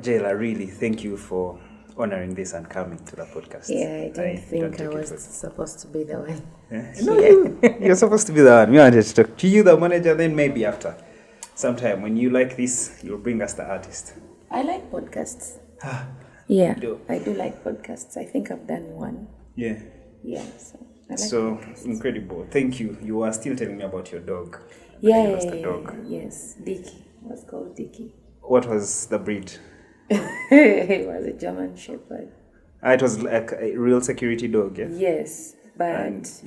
Jaylor, really, thank you for honoring this and coming to the podcast. Yeah, I didn't think I was supposed to be the one. Yeah? No, you're supposed to be the one. We wanted to talk to you, the manager, then maybe after. Sometime when you like this, you'll bring us the artist. I like podcasts. Yeah, do. I do like podcasts. I think I've done one. Yeah. Yeah, so I like so podcasts. Incredible. Thank you. You were still telling me about your dog. Yeah, You lost a dog. yes, Dicky. It was called Dicky. What was the breed? It was a German Shepherd. It was like a real security dog, yeah? Yes, but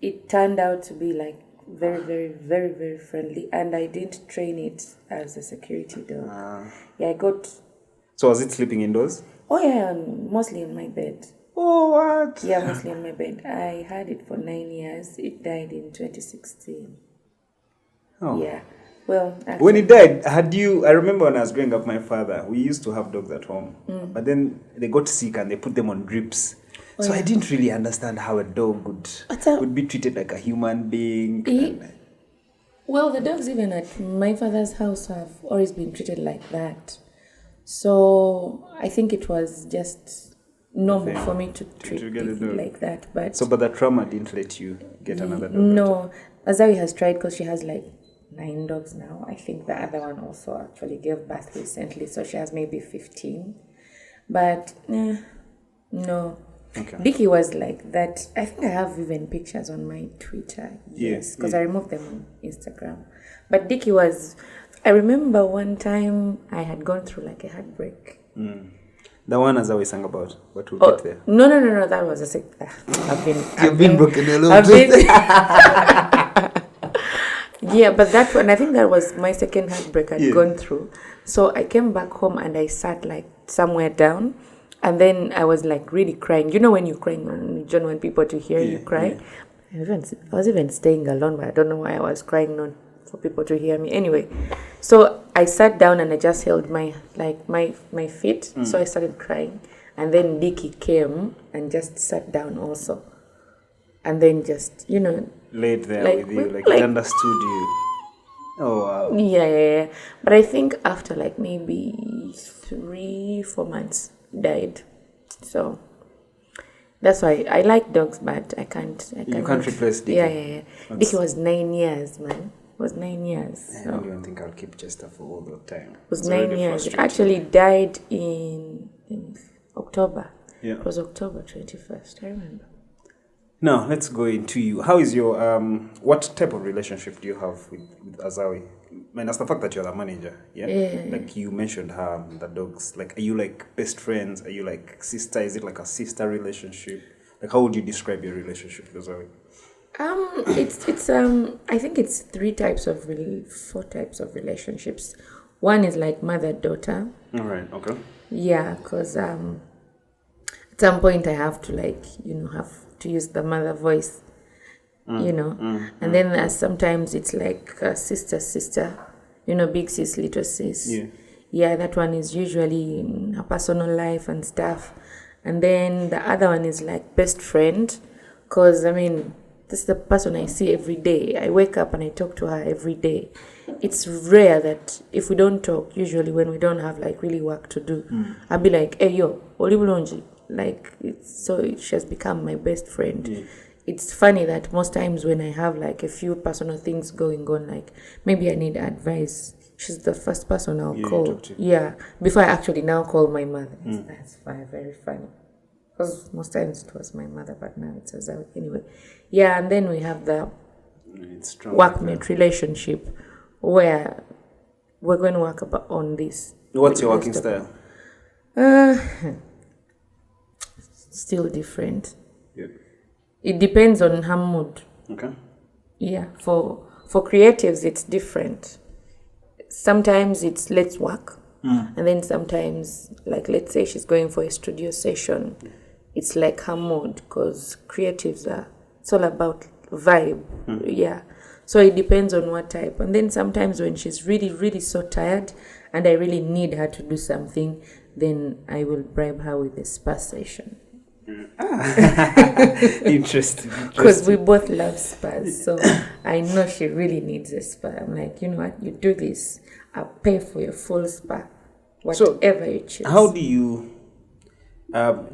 it turned out to be like very, very, very, very friendly, and I didn't train it as a security dog. Yeah, I got... So was it sleeping indoors? Oh yeah, mostly in my bed. Oh, what? Yeah, mostly in my bed. I had it for 9 years. It died in 2016. Oh. Yeah. Well, actually, when it died, I remember when I was growing up, my father, we used to have dogs at home. But then they got sick and they put them on drips. So I didn't really understand how a dog would be treated like a human being. Well, the dogs even at my father's house have always been treated like that. So I think it was just normal for me to treat it like that. But the trauma didn't let you get another dog? No. Azawi has tried because she has like 9 dogs now. I think the other one also actually gave birth recently, so she has maybe 15. But no. Okay. Dicky was like that. I think I have even pictures on my Twitter. Yes, because I removed them on Instagram. But Dicky was... I remember one time I had gone through like a heartbreak. The one Azawi sang about, but we'll get there. No. That was a sick... You've been broken a little bit. Yeah, but that one, I think that was my second heartbreak I'd gone through. So I came back home and I sat like somewhere down. And then I was like really crying. You know when you're crying and you don't want people to hear you cry? Yeah. I was even staying alone, but I don't know why I was crying, not for people to hear me. Anyway, so I sat down and I just held my feet. So I started crying. And then Dicky came and just sat down also. And then just, laid there with you, like he understood you. Oh, wow. Yeah. But I think after like maybe 3-4 months, died. So that's why I like dogs, but I can't. You can't replace Dicky. Yeah. Dicky was 9 years, man. It was 9 years. I don't even think I'll keep Chester for all the time. It was 9 years. It actually died in October. Yeah. It was October 21st, I remember. Now, let's go into you. How is your, what type of relationship do you have with Azawi? Minus the fact that you're the manager, yeah? Like you mentioned her, the dogs. Like, are you like best friends? Are you like sister? Is it like a sister relationship? Like, how would you describe your relationship with Azawi? It's I think it's 4 types of relationships. One is like mother-daughter. All right, okay. Yeah, because at some point I have to have to use the mother voice, and then sometimes it's like sister, big sis, little sis. Yeah, that one is usually in her personal life and stuff. And then the other one is like best friend, because this is the person I see every day. I wake up and I talk to her every day. It's rare that if we don't talk, usually when we don't have like really work to do, I'll be like, hey yo, Oli Bulonji. Like, so she has become my best friend. It's funny that most times when I have like a few personal things going on, like maybe I need advice, she's the first person I'll call. Yeah, before I actually now call my mother. That's very funny. Because most times it was my mother, but now it's Azawi. Anyway, yeah, and then we have the workmate relationship where we're going to work on this. What's your working style? Still different. Yeah. It depends on her mood. Okay. Yeah. For creatives, it's different. Sometimes it's let's work. And then sometimes, like let's say she's going for a studio session, it's like her mood, because creatives it's all about vibe. Yeah. So it depends on what type. And then sometimes when she's really, really so tired and I really need her to do something, then I will bribe her with a spa session. Interesting. Because we both love spas, so I know she really needs a spa. I'm like, you know what, you do this, I'll pay for your full spa. whatever you choose. How do you...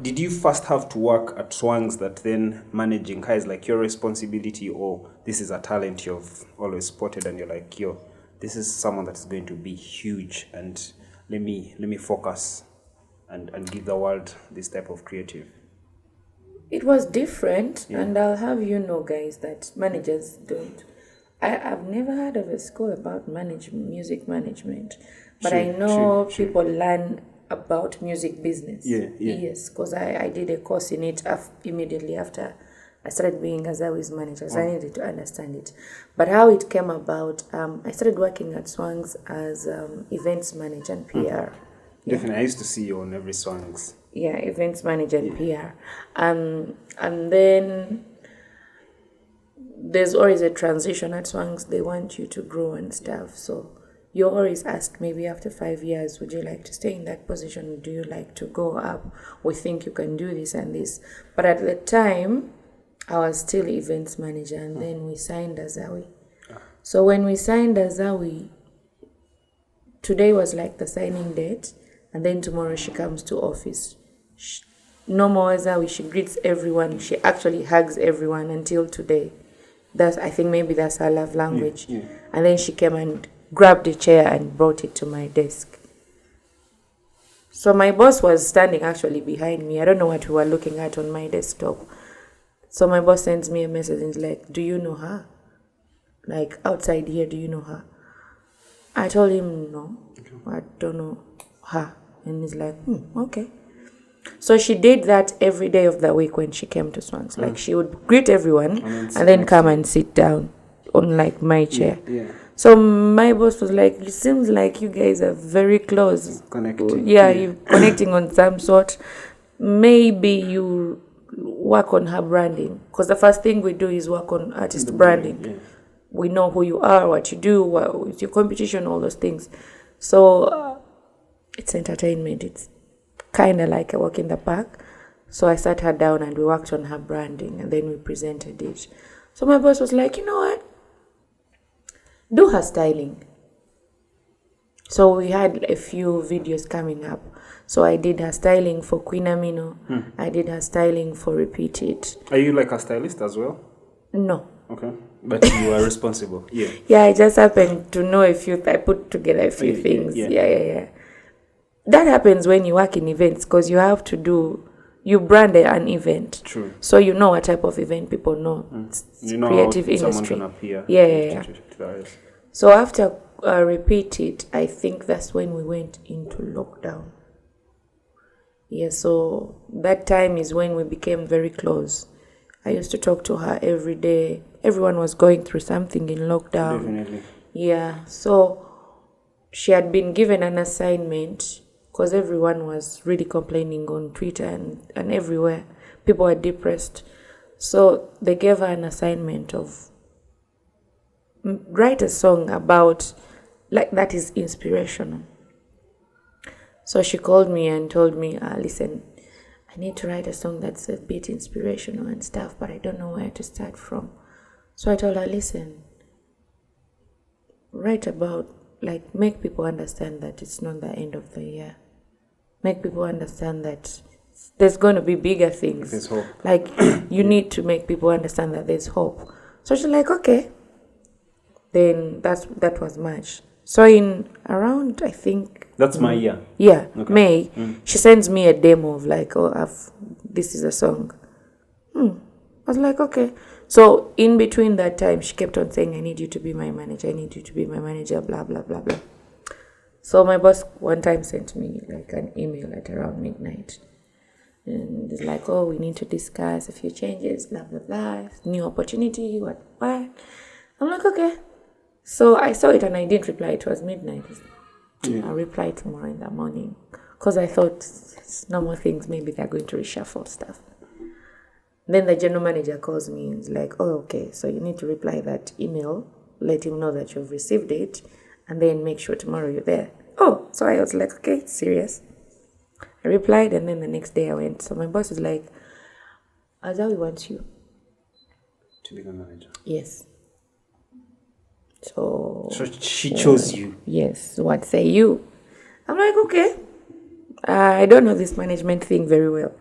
did you first have to work at Swangz that then managing her is like your responsibility, or this is a talent you've always spotted and you're like, yo, this is someone that's going to be huge and let me focus and give the world this type of creative? It was different, and I'll have you know, guys, that managers don't. I've never heard of a school about music management, but I know people learn about music business. Yes, because I did a course in it immediately after I started being Azawi's manager, so I needed to understand it. But how it came about, I started working at Swangz as events manager and PR. Definitely, I used to see you on every Swangz. Yeah, events manager and PR. And then there's always a transition at Swangz. They want you to grow and stuff. So you're always asked, maybe after 5 years, would you like to stay in that position? Do you like to go up? We think you can do this and this. But at the time, I was still events manager, and then we signed Azawi. So when we signed Azawi, today was like the signing date, and then tomorrow she comes to office. No more Azawi, she greets everyone. She actually hugs everyone until today. I think maybe that's her love language. And then she came and grabbed a chair and brought it to my desk. So my boss was standing actually behind me. I don't know what we were looking at on my desktop. So my boss sends me a message and he's like, do you know her? Like, outside here, do you know her? I told him, no, I don't know her. And he's like, okay. So she did that every day of the week when she came to Swangz. Like, she would greet everyone and then come and sit down on, like, my chair. So my boss was like, it seems like you guys are very close. Connecting. You're connecting on some sort. Maybe you work on her branding. Because the first thing we do is work on artist branding. We know who you are, what you do, what's your competition, all those things. So it's entertainment. It's kind of like a walk in the park. So I sat her down and we worked on her branding and then we presented it. So my boss was like, you know what? Do her styling. So we had a few videos coming up. So I did her styling for Queen Amino. I did her styling for Repeat It. Are you like a stylist as well? No. Okay. But you are responsible. Yeah, I just happened to know I put together a few things. Yeah. That happens when you work in events because you have to you brand an event. True. So you know what type of event people know. It's creative industry. Someone can appear. Yeah. So after Repeat It, I think that's when we went into lockdown. Yeah, so that time is when we became very close. I used to talk to her every day. Everyone was going through something in lockdown. Definitely. Yeah, so she had been given an assignment because everyone was really complaining on Twitter and everywhere. People were depressed. So they gave her an assignment of write a song about, like, that is inspirational. So she called me and told me, listen, I need to write a song that's a bit inspirational and stuff, but I don't know where to start from. So I told her, listen, write about, like, make people understand that it's not the end of the year. Make people understand that there's going to be bigger things. There's hope. Like, you need to make people understand that there's hope. So she's like, okay. Then that was March. So in around, I think... That's my year. Yeah, okay. May. She sends me a demo of like, this is a song. I was like, okay. So in between that time, she kept on saying, I need you to be my manager. I need you to be my manager, blah, blah, blah, blah. So my boss one time sent me like an email at around midnight. And it's like, we need to discuss a few changes, blah, blah, blah. New opportunity, what. I'm like, okay. So I saw it and I didn't reply. It was midnight. I'll reply tomorrow in the morning. Because I thought it's normal things. Maybe they're going to reshuffle stuff. Then the general manager calls me and is like, okay, so you need to reply that email. Let him know that you've received it. And then make sure tomorrow you're there. So I was like, okay, it's serious. I replied and then the next day I went. So my boss is like, Azawi wants you. To be the manager? Yes. So she chose you. Yes. What say you? I'm like, okay. I don't know this management thing very well.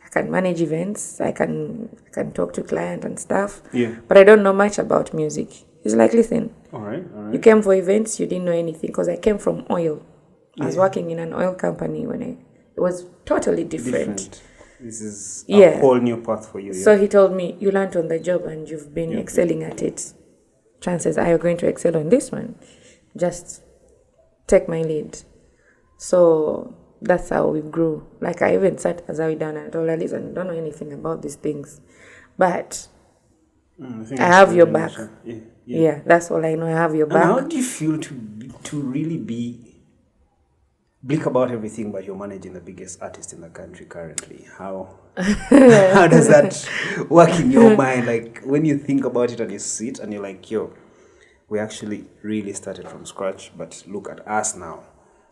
I can manage events. I can talk to client and stuff. Yeah. But I don't know much about music. He's like, listen. All right. You came for events. You didn't know anything because I came from oil. I was working in an oil company it was totally different. This is a whole new path for you. Yeah? So he told me, you learned on the job and you've been excelling at it. Chances are you're going to excel on this one. Just take my lead. So that's how we grew. Like I even sat Azawi down and told her, listen, I don't know anything about these things. But I have your back. Yeah, that's all I know. I have your back. And how do you feel to really be bleak about everything, but you're managing the biggest artist in the country currently? How does that work in your mind? Like when you think about it and you sit and you're like, yo, we actually really started from scratch, but look at us now.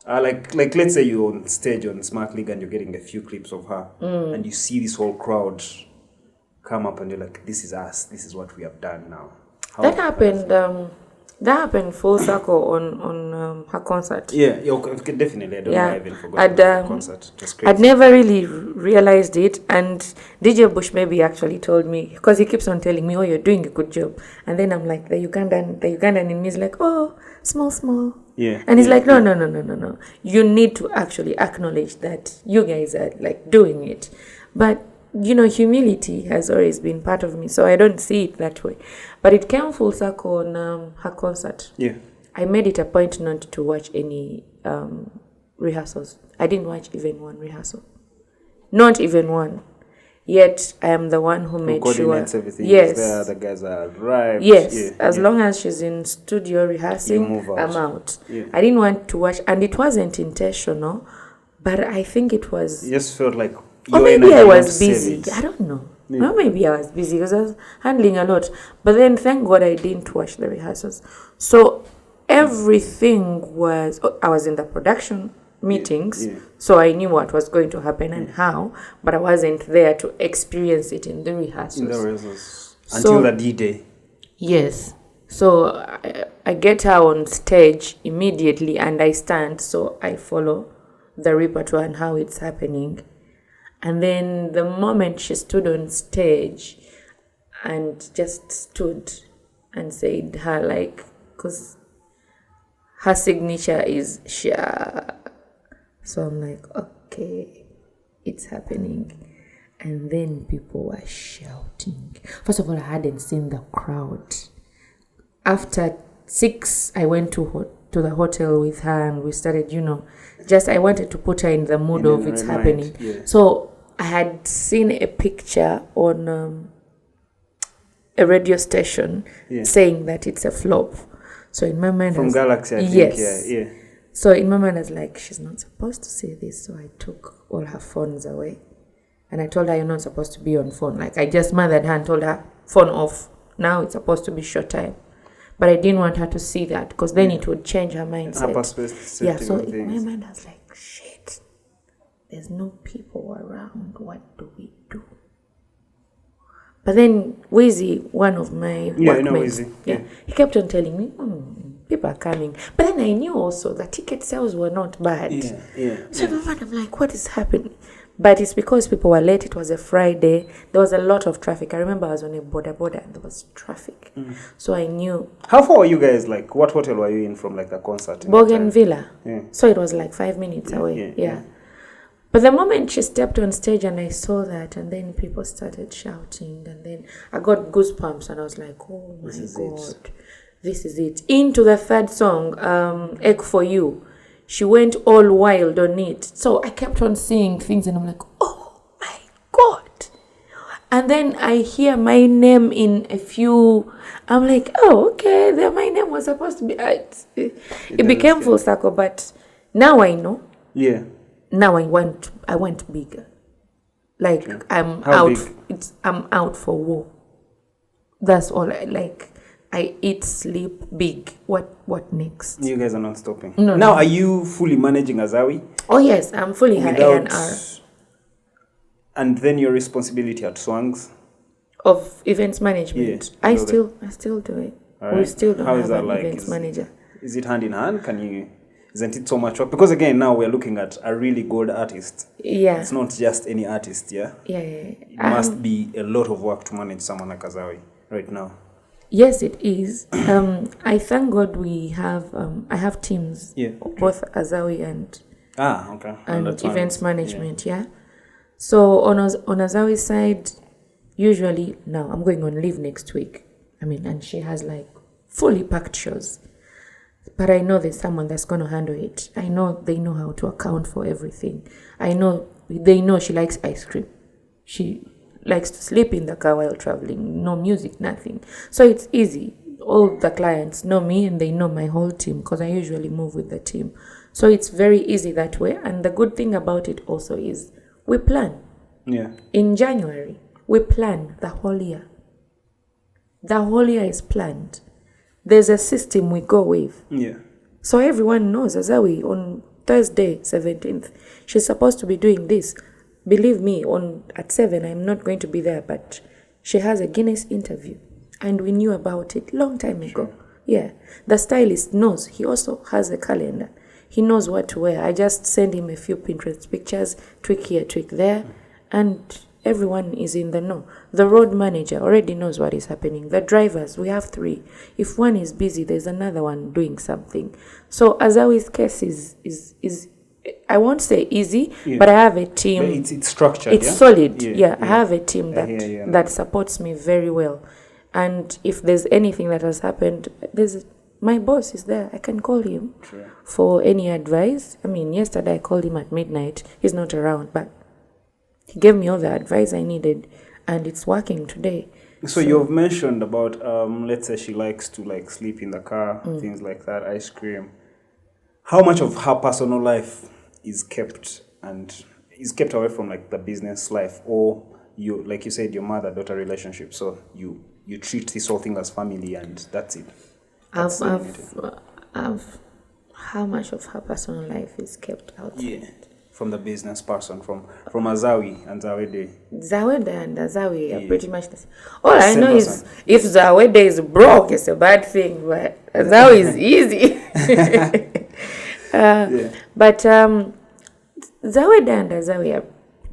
Like let's say you're on stage on Smart League and you're getting a few clips of her and you see this whole crowd come up and you're like, this is us. This is what we have done now. That happened full circle on her concert. Yeah, definitely. I don't know. I even forgot about the concert. I'd never really realized it, and DJ Bush maybe actually told me, because he keeps on telling me, "Oh, you're doing a good job," and then I'm like, the Ugandan in me is like, "Oh, small." Yeah. And he's like, no. You need to actually acknowledge that you guys are like doing it, but. Humility has always been part of me, so I don't see it that way. But it came full circle on her concert. Yeah. I made it a point not to watch any rehearsals. I didn't watch even one rehearsal. Not even one. Yet I am the one who made sure. Everything. Yes. The guys are arrived. Yes. As long as she's in studio rehearsing, I'm out. Yeah. I didn't want to watch, and it wasn't intentional, but I think it was. You just felt like. Or maybe I was busy. I don't know. Yeah. Or maybe I was busy because I was handling a lot. But then, thank God, I didn't watch the rehearsals. So everything was. I was in the production meetings, so I knew what was going to happen and how. But I wasn't there to experience it in the rehearsals. Until the D-Day. Yes. So I get her on stage immediately, and I stand. So I follow the repertoire and how it's happening. And then the moment she stood on stage and just stood and said her, like, because her signature is Sha. So I'm like, okay, it's happening. And then people were shouting. First of all, I hadn't seen the crowd. After 6, I went to the hotel with her and we started, I wanted to put her in the mood of it's happening. Yeah. So I had seen a picture on a radio station saying that it's a flop. So in my mind, from Galaxy, I think. Yes. Yeah. So in my mind, I was like, she's not supposed to say this. So I took all her phones away, and I told her, you're not supposed to be on phone. Like I just mothered her and told her, phone off. Now it's supposed to be showtime. But I didn't want her to see that because then it would change her mindset. Her perspective. So in my mind, I was like, shit. There's no people around. What do we do? But then Wheezy, one of my workmates, he kept on telling me, people are coming. But then I knew also that ticket sales were not bad. So I'm like, what is happening? But it's because people were late. It was a Friday. There was a lot of traffic. I remember I was on a border and there was traffic. So I knew. How far were you guys? Like, what hotel were you in from like the concert? Bougainvillea. So it was like 5 minutes away. Yeah. But the moment she stepped on stage and I saw that, and then people started shouting, and then I got goosebumps and I was like, oh my God, this is it. Into the third song, Egg for You. She went all wild on it. So I kept on seeing things and I'm like, oh my God. And then I hear my name in a few. I'm like, oh, okay, my name was supposed to be. It became full circle, but now I know. Yeah. Now I want bigger. Like I'm out for war. That's all I like. I eat, sleep, big. What next? You guys are not stopping. No. Are you fully managing Azawi? Oh yes, I'm fully her A&R. And then your responsibility at Swangz? Of events management. I still do it. Right. We still don't have an events manager. Is it hand in hand? Can you Isn't it so much work? Because again, now we're looking at a really good artist. Yeah. It's not just any artist, yeah? Yeah. It must be a lot of work to manage someone like Azawi right now. Yes, it is. I thank God we have, I have teams, both Azawi and events management, yeah. So on Azawi's side, usually, now I'm going on leave next week. And she has like fully packed shows. But I know there's someone that's going to handle it. I know they know how to account for everything. I know they know she likes ice cream. She likes to sleep in the car while traveling. No music, nothing. So it's easy. All the clients know me and they know my whole team because I usually move with the team. So it's very easy that way. And the good thing about it also is we plan. Yeah. In January, we plan the whole year. The whole year is planned. There's a system we go with. Yeah. So everyone knows Azawi on Thursday, 17th, she's supposed to be doing this. Believe me, at 7, I'm not going to be there, but she has a Guinness interview. And we knew about it long time ago. Sure. Yeah. The stylist knows. He also has a calendar. He knows what to wear. I just send him a few Pinterest pictures, tweak here, tweak there, and everyone is in the know. The road manager already knows what is happening. The drivers, we have 3. If one is busy, there's another one doing something. So Azawi's case is I won't say easy, but I have a team. But it's structured. It's solid. Yeah. I have a team that supports me very well. And if there's anything that has happened, my boss is there. I can call him for any advice. Yesterday I called him at midnight. He's not around, but he gave me all the advice I needed, and it's working today. So you've mentioned about, let's say she likes to sleep in the car, things like that, ice cream. How much of her personal life is kept away from the business life, or you, like you said, your mother-daughter relationship? So you treat this whole thing as family, and that's it. How much of her personal life is kept outside? Yeah. From the business person, from Azawi and Zawede. Zawede and Azawi are pretty much the same. All I know is if Zawede is broke, it's a bad thing, but Azawi is easy. But Zawede and Azawi are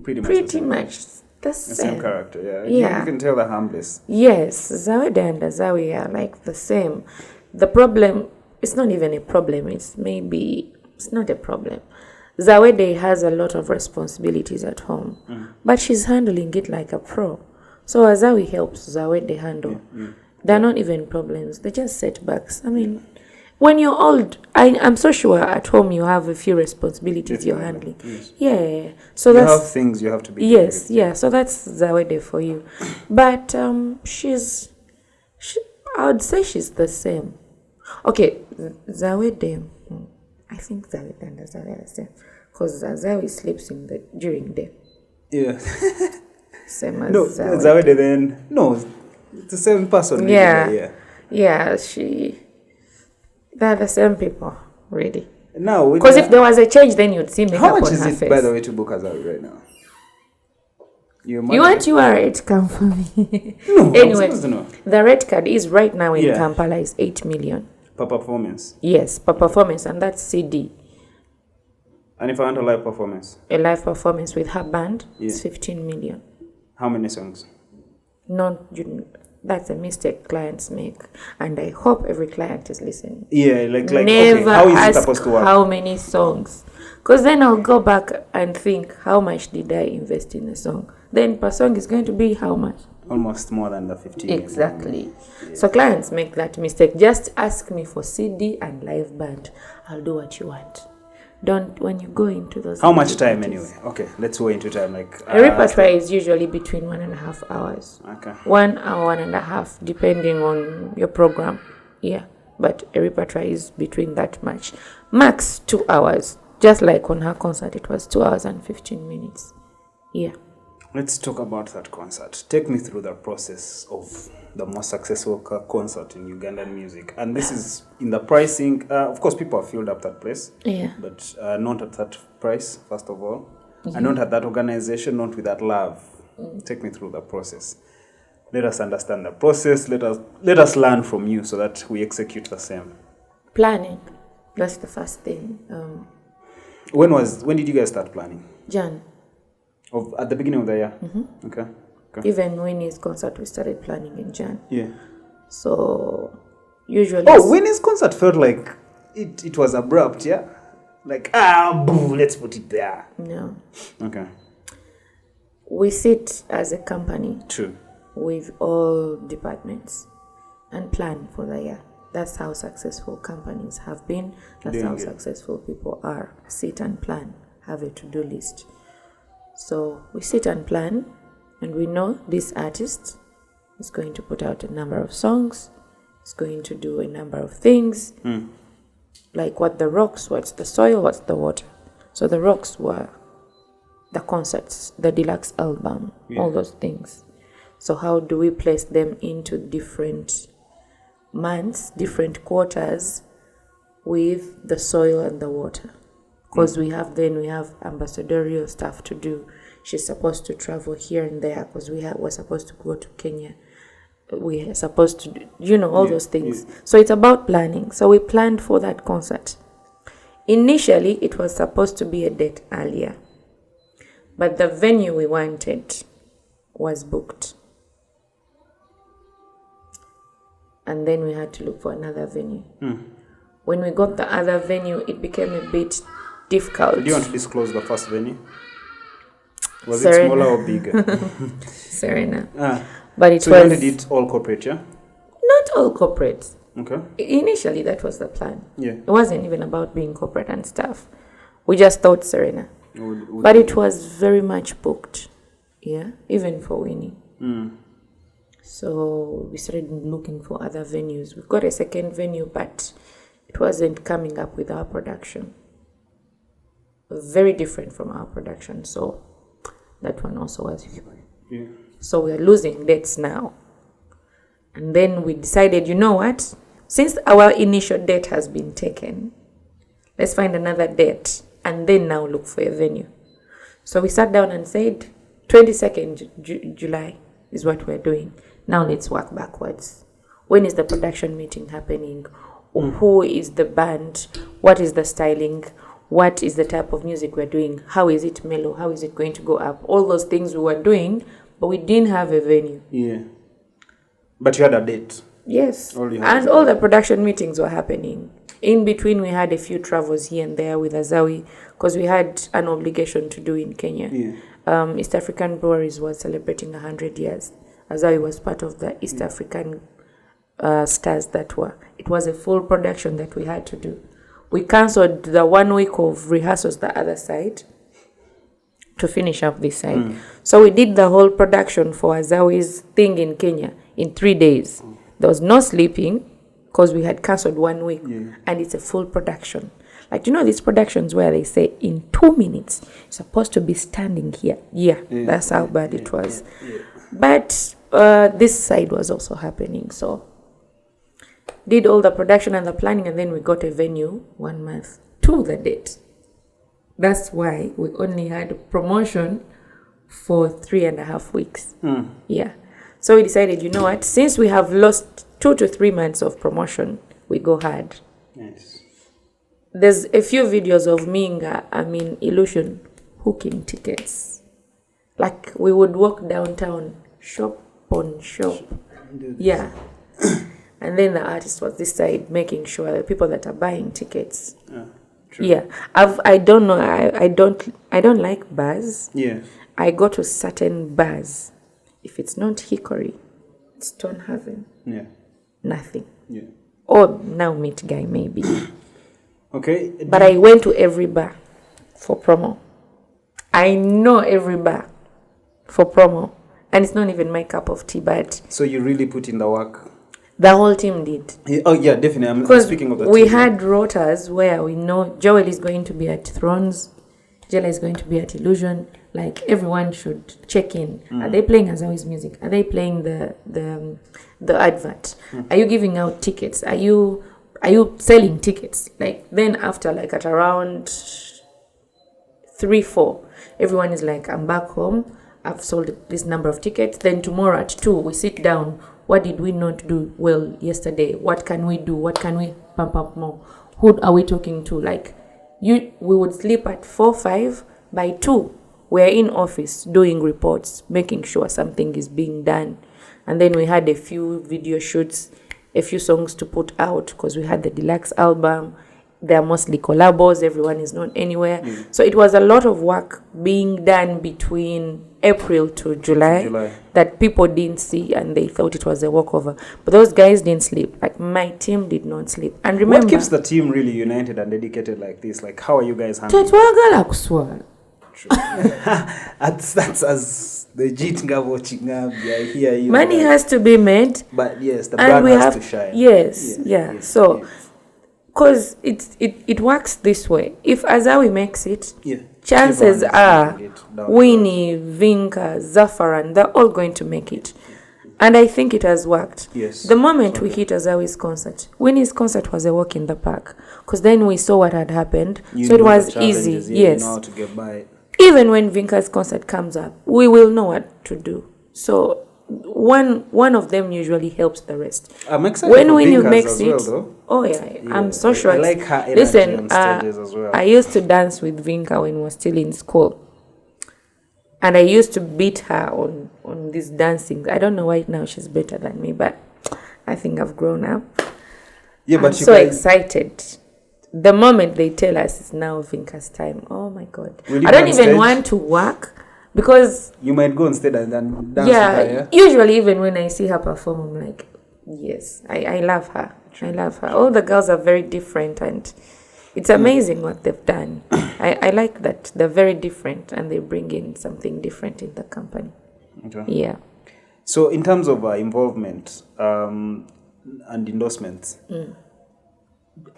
pretty much the same character. Yeah. You can tell the humblest. Yes, Zawede and Azawi are like the same. The problem, it's not even a problem. It's not a problem. Zawede has a lot of responsibilities at home, but she's handling it like a pro. So Azawi helps Zawede handle. They're not even problems. They're just setbacks. When you're old, I'm so sure at home you have a few responsibilities you're handling. Yes. Yeah. So you have things you have to be doing. Yes, yeah. So that's Zawede for you. But I would say she's the same. Okay, Zawede. I think Zawede and Azawi are the same. Because Azawi sleeps during the day. Yeah. Same as Zawede. Zawede then. No, it's the same person. Yeah. Yeah, they're the same people, really. Now, because if there was a change, then you'd see makeup on her face. How much is it, by the way, to book Azawi right now? You want your rate come for me? No, anyway, the rate card is right now in Kampala is 8 million. Per performance? Yes, per performance, and that's CD. And if I want a live performance? A live performance with her band is 15 million. How many songs? That's a mistake clients make, and I hope every client is listening. Yeah, never okay, how is it supposed to work? How many songs? Because then I'll go back and think, how much did I invest in a song? Then per song is going to be how much? Almost more than the 15. Exactly. Yeah. So clients make that mistake. Just ask me for CD and live band. I'll do what you want. Don't, when you go into those... How much time anyway? Okay, let's go into time. A repertoire is usually between 1.5 hours. Okay. 1 hour, 1.5, depending on your program. Yeah, but a repertoire is between that much. Max 2 hours. Just like on her concert, it was 2 hours and 15 minutes. Yeah. Let's talk about that concert. Take me through the process of the most successful concert in Ugandan music. And this is in the pricing. Of course, people have filled up that place. Yeah. But not at that price, first of all. And not at that organization, not with that love. Take me through the process. Let us understand the process. Let us learn from you so that we execute the same. Planning. That's the first thing. When did you guys start planning? Jan. At the beginning of the year? Mm-hmm. Okay. Even Winnie's concert, we started planning in Jan. Yeah. So usually. Oh, Winnie's concert felt like it was abrupt, yeah? Like, boo, let's put it there. No. Okay. We sit as a company. True. With all departments and plan for the year. That's how successful companies have been. That's how successful people are. Sit and plan. Have a to-do list. So we sit and plan, and we know this artist is going to put out a number of songs. Is going to do a number of things. Like what the rocks, what's the soil, what's the water. So the rocks were the concerts, the deluxe album, all those things. So how do we place them into different months, different quarters with the soil and the water? Because we have ambassadorial stuff to do. She's supposed to travel here and there because we're supposed to go to Kenya. We're supposed to do, all those things. So it's about planning. So we planned for that concert. Initially, it was supposed to be a date earlier. But the venue we wanted was booked. And then we had to look for another venue. When we got the other venue, it became a bit difficult. Do you want to disclose the first venue? Was Serena. it smaller or bigger? Serena. But you wanted it all corporate, yeah? Not all corporate. Okay. Initially, that was the plan. Yeah. It wasn't even about being corporate and stuff. We just thought Serena. But it was very much booked. Yeah, even for Winnie. So we started looking for other venues. We got a second venue, but it wasn't coming up with our production. Very different from our production. So that one also was. Yeah. So we're losing dates now. And then we decided, you know what? Since our initial date has been taken, let's find another date and then now look for a venue. So we sat down and said, 22nd July is what we're doing. Now let's work backwards. When is the production meeting happening? Who is the band? What is the styling? What is the type of music we're doing? How is it mellow? How is it going to go up? All those things we were doing, but we didn't have a venue. Yeah. But you had a date. Yes. And all the production meetings were happening. In between, we had a few travels here and there with Azawi because we had an obligation to do in Kenya. Yeah. East African Breweries was celebrating 100 years. Azawi was part of the East African stars that were. It was a full production that we had to do. We cancelled the 1 week of rehearsals the other side to finish up this side. So we did the whole production for Azawi's thing in Kenya in 3 days. There was no sleeping because we had cancelled 1 week. And it's a full production. Like, these productions where they say in 2 minutes, you're supposed to be standing here. That's how bad it was. But this side was also happening. So did all the production and the planning, and then we got a venue 1 month to the date. That's why we only had promotion for 3.5 weeks. Yeah. So we decided, you know what? Since we have lost 2 to 3 months of promotion, we go hard. Yes. There's a few videos of me, Illusion, hooking tickets. Like, we would walk downtown, shop on shop. Yeah. And then the artist was this side making sure the people that are buying tickets. True. Yeah. I don't know. I don't like bars. Yeah. I go to certain bars. If it's not Hickory, it's Stone Haven. Yeah. Nothing. Yeah. Or now Meet Guy maybe. Okay. But I went to every bar for promo. I know every bar for promo. And it's not even my cup of tea, but... So you really put in the work? The whole team did. Oh, yeah, definitely. I'm speaking of the team. We had rotas where we know Joel is going to be at Thrones, Jella is going to be at Illusion. Like, everyone should check in. Are they playing Azawi's music? Are they playing the advert? Are you giving out tickets? Are you selling tickets? Like, then after, like, at around 3-4, everyone is like, I'm back home. I've sold this number of tickets. Then tomorrow at 2, we sit down. What did we not do well yesterday? What can we do? What can we pump up more? who are we talking to? Like, we would sleep at 4, 5, by 2. We're in office doing reports, making sure something is being done. And then we had a few video shoots, a few songs to put out because we had the deluxe album. They're mostly collabos. Everyone is not anywhere. So it was a lot of work being done between April to July that people didn't see and they thought it was a walkover. But those guys didn't sleep. Like, my team did not sleep. And remember, what keeps the team really united and dedicated like this? Like, how are you guys handling? That's as the Jitnga watching up. I hear you. Money has to be made. But yes, the brand has to shine. Yes. So, because it works this way. If Azawi makes it, chances are Winnie, Vinka, Zafaran, they're all going to make it. And I think it has worked. Yes. The moment we hit Azawi's concert, Winnie's concert was a walk in the park. Because then we saw what had happened. So it was easy. Yes. You know how to get by it. Even when Vinka's concert comes up, we will know what to do. So one of them usually helps the rest. I'm excited when for Winnie Vinka's makes as it. Well, though. Oh yeah, I'm so sure. I like her energy on stages as well. I used to dance with Vinka when we were still in school. And I used to beat her on this dancing. I don't know why now she's better than me, but I think I've grown up. Yeah, but I'm so excited. The moment they tell us it's now Vinka's time, oh my God. I don't even want to work because... You might go instead and then dance with her, usually even when I see her perform, I'm like, yes, I love her. I love her. All the girls are very different and it's amazing what they've done. I like that they're very different and they bring in something different in the company. Okay. Yeah. So in terms of involvement and endorsements,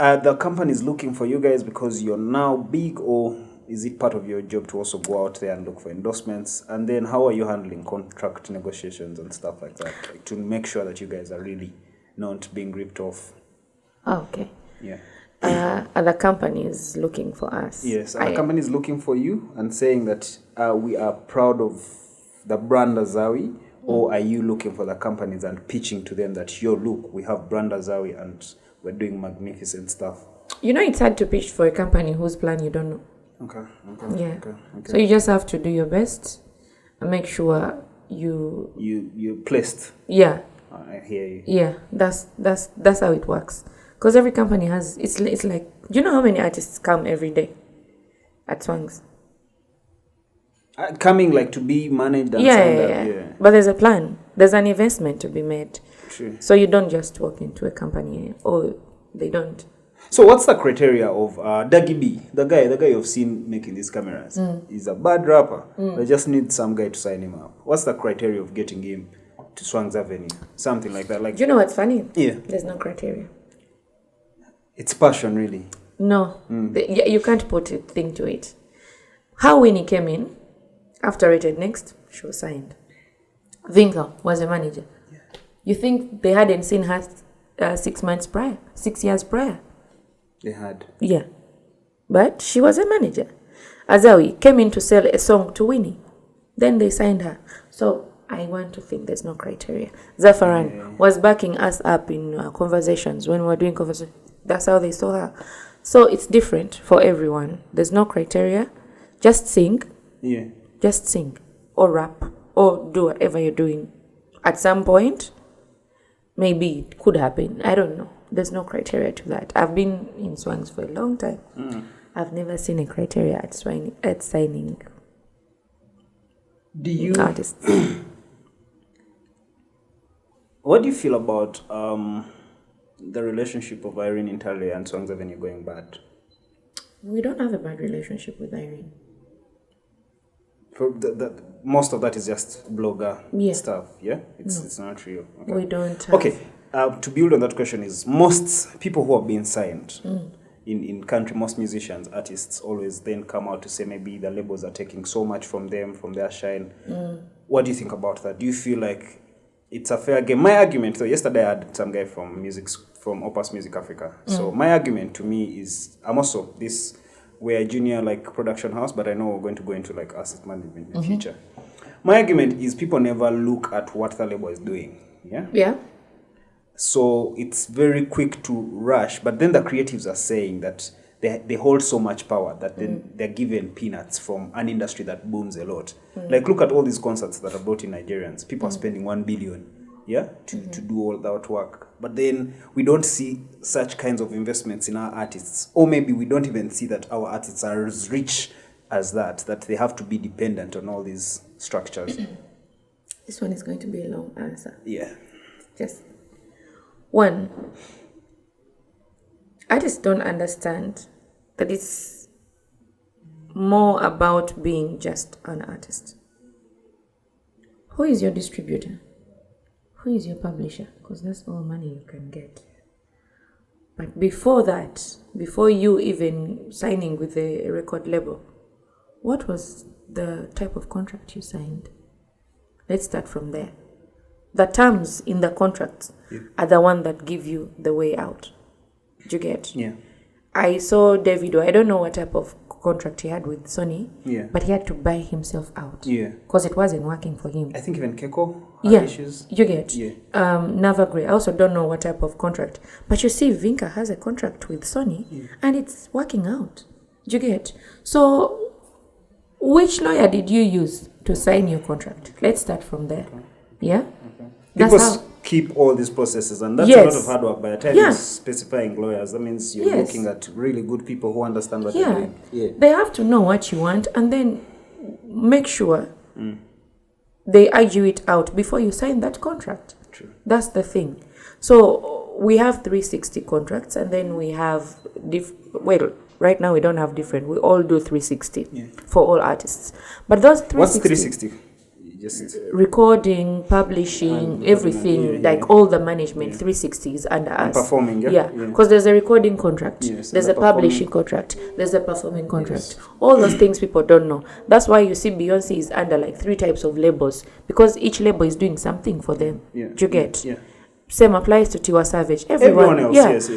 are the companies looking for you guys because you're now big, or is it part of your job to also go out there and look for endorsements? And then how are you handling contract negotiations and stuff like that, like, to make sure that you guys are really not being ripped off? Oh, okay. Yeah. Are the companies looking for us? Yes, are the companies looking for you and saying that we are proud of the brand Azawi, or are you looking for the companies and pitching to them that, yo, look, we have brand Azawi and we're doing magnificent stuff? You know, it's hard to pitch for a company whose plan you don't know. Okay. Yeah. Okay. So you just have to do your best and make sure you're placed. Yeah. I hear you. Yeah, that's how it works. Because every company has, it's like, do you know how many artists come every day at Swangz? Coming like to be managed and yeah. But there's a plan. There's an investment to be made. True. So you don't just walk into a company, or they don't. So what's the criteria of Dicky B, the guy you've seen making these cameras? He's a bad rapper. They just need some guy to sign him up. What's the criteria of getting him to Swangz Avenue? Something like that. Like, do you know what's funny? Yeah. There's no criteria. It's passion, really. No. You can't put a thing to it. How Winnie came in, after Rated Next, she was signed. Vinka was a manager. Yeah. You think they hadn't seen her 6 months prior? 6 years prior? They had. Yeah. But she was a manager. Azawi came in to sell a song to Winnie. Then they signed her. So I want to think there's no criteria. Zafaran was backing us up in conversations when we were doing conversations. That's how they saw her. So it's different for everyone. There's no criteria. Just sing. Yeah. Just sing. Or rap. Or do whatever you're doing. At some point, maybe it could happen. I don't know. There's no criteria to that. I've been in Swangz for a long time. I've never seen a criteria at signing artists. What do you feel about the relationship of Irene Intale and Swangz Avenue going bad? We don't have a bad relationship with Irene. For most of that is just blogger stuff, yeah? It's not real. Okay. We don't have... Okay, to build on that question is, most people who have been signed in country, most musicians, artists always then come out to say maybe the labels are taking so much from them, from their shine. What do you think about that? Do you feel like it's a fair game? My argument, so yesterday I had some guy from Opus Music Africa. So my argument to me is, I'm also we're a junior like production house, but I know we're going to go into like asset management in the future. My argument is, people never look at what the label is doing. Yeah. So it's very quick to rush. But then the creatives are saying that they hold so much power that then they're given peanuts from an industry that booms a lot. Like, look at all these concerts that are brought in Nigerians. People are spending 1 billion, to do all that work. But then we don't see such kinds of investments in our artists. Or maybe we don't even see that our artists are as rich as that they have to be dependent on all these structures. This one is going to be a long answer. Yeah. Just one, I just don't understand that it's more about being just an artist. Who is your distributor? Who is your publisher? Because that's all money you can get. But before that, before you even signing with a record label, what was the type of contract you signed? Let's start from there. The terms in the contract are the one that give you the way out. Do you get? Yeah. I saw Davido. I don't know what type of contract he had with Sony. Yeah. But he had to buy himself out. Yeah. Because it wasn't working for him. I think even Keko had issues. You get? Yeah. Navagre. I also don't know what type of contract. But you see, Vinka has a contract with Sony and it's working out. Do you get? So, which lawyer did you use to sign your contract? Let's start from there. Okay. Yeah? Okay. People keep all these processes, and that's a lot of hard work. By the time you're specifying lawyers, that means you're looking at really good people who understand what they're doing. Yeah. They have to know what you want and then make sure they argue it out before you sign that contract. True. That's the thing. So we have 360 contracts, and then we have right now we don't have different. We all do 360 for all artists. But those 360... What's 360? Just recording, publishing, everything, all the management, 360 is under us. Performing, because there's a recording contract, there's a publishing contract, there's a performing contract. All those things people don't know. That's why you see Beyonce is under 3 types of labels, because each label is doing something for them. Do you get? Yeah. Same applies to Tiwa Savage. Everyone else, yes.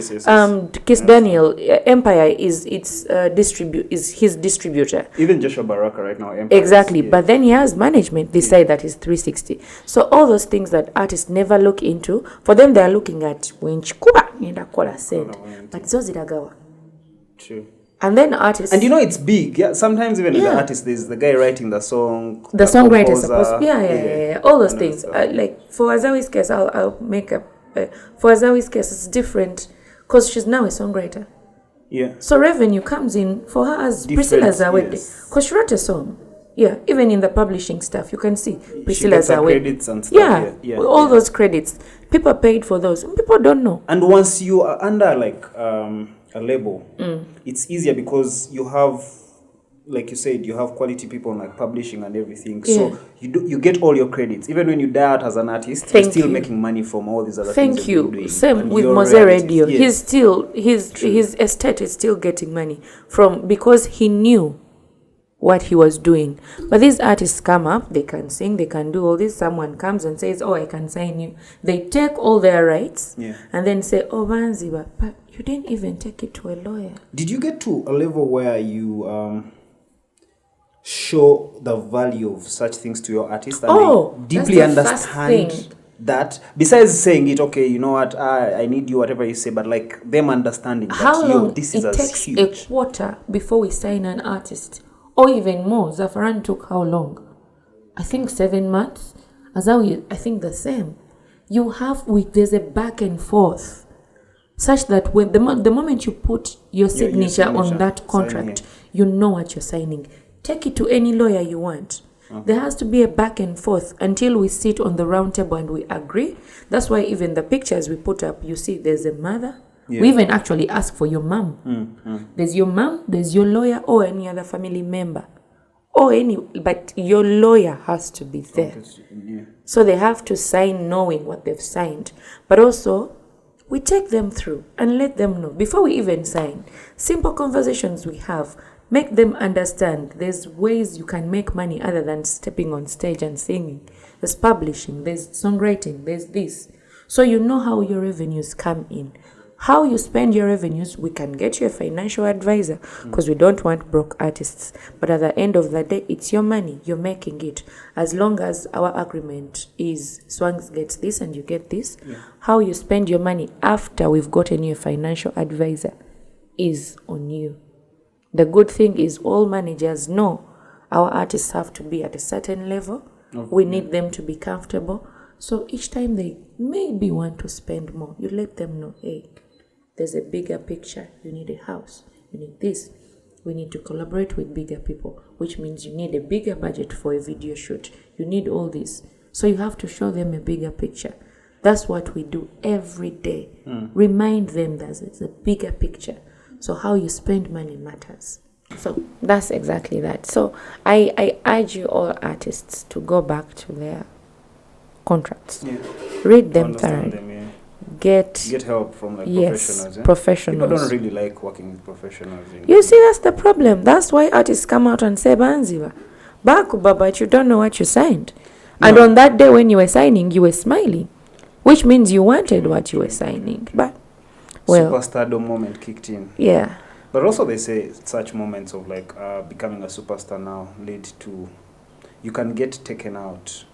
Kiss Daniel, Empire is his distributor. Even Joshua Baraka right now, Empire. Exactly, but then he has management. They say that is 360. So all those things that artists never look into, for them they are looking at winch kuba nenda kola send, but zoziragawa. True. And then artists, and it's big. Yeah, sometimes even the artist, there's the guy writing the song. The songwriter is supposed. All those things. Like for Azawi's case, I'll make up. For Azawi's case, it's different because she's now a songwriter. Yeah. So revenue comes in for her as Priscilla Azawi, because she wrote a song. Yeah, even in the publishing stuff, you can see Priscilla Azawi. Credits and stuff. All those credits. People paid for those. People don't know. And once you are under a label, it's easier because you have, like you said, you have quality people like publishing and everything. So you get all your credits. Even when you die out as an artist, you're still making money from all these other things you're doing. Same with Mose Radio. He's still his estate is still getting money from, because he knew what he was doing. But these artists come up, they can sing, they can do all this. Someone comes and says, "Oh, I can sign you." They take all their rights and then say, "Oh, Banziba, but you didn't even take it to a lawyer." Did you get to a level where you show the value of such things to your artists and they deeply understand that, besides saying it, okay, you know what, I need you, whatever you say, but them understanding that this is as huge? It takes a quarter before we sign an artist, or even more. Zafaran took how long? I think 7 months. Azawi, I think the same. There's a back and forth, such that when the moment you put your signature on that contract, you know what you're signing. Take it to any lawyer you want. There has to be a back and forth until we sit on the round table and we agree. That's why even the pictures we put up, you see there's a mother. We even actually ask for your mom. There's your mom, there's your lawyer, or any other family member. But your lawyer has to be there. So they have to sign knowing what they've signed. But also, we take them through and let them know before we even sign. Simple conversations we have. Make them understand there's ways you can make money other than stepping on stage and singing. There's publishing, there's songwriting, there's this. So you know how your revenues come in. How you spend your revenues, we can get you a financial advisor because we don't want broke artists. But at the end of the day, it's your money. You're making it. As long as our agreement is Swangz gets this and you get this, how you spend your money after we've gotten you a financial advisor is on you. The good thing is all managers know our artists have to be at a certain level. We need them to be comfortable. So each time they maybe want to spend more, you let them know, hey, there's a bigger picture. You need a house. You need this. We need to collaborate with bigger people, which means you need a bigger budget for a video shoot. You need all this. So you have to show them a bigger picture. That's what we do every day. Remind them that it's a bigger picture. So how you spend money matters. So that's exactly that. So I urge you all artists to go back to their contracts. Read them thoroughly. Get help from professionals. People don't really like working with professionals. You see, that's the problem. That's why artists come out and say, Banziwa, Bakuba, but you don't know what you signed. No. And on that day when you were signing, you were smiling, which means you wanted what you were signing. But, well, superstardom moment kicked in. Yeah. But also they say such moments of becoming a superstar now lead to, you can get taken out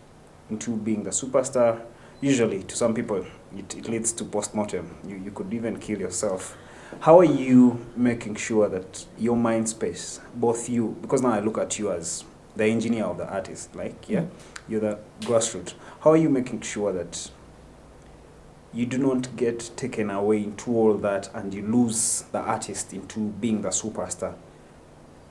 into being the superstar. Usually, to some people, it leads to postmortem. You could even kill yourself. How are you making sure that your mind space, both you, because now I look at you as the engineer of the artist, you're the grassroots. How are you making sure that you do not get taken away into all that and you lose the artist into being the superstar?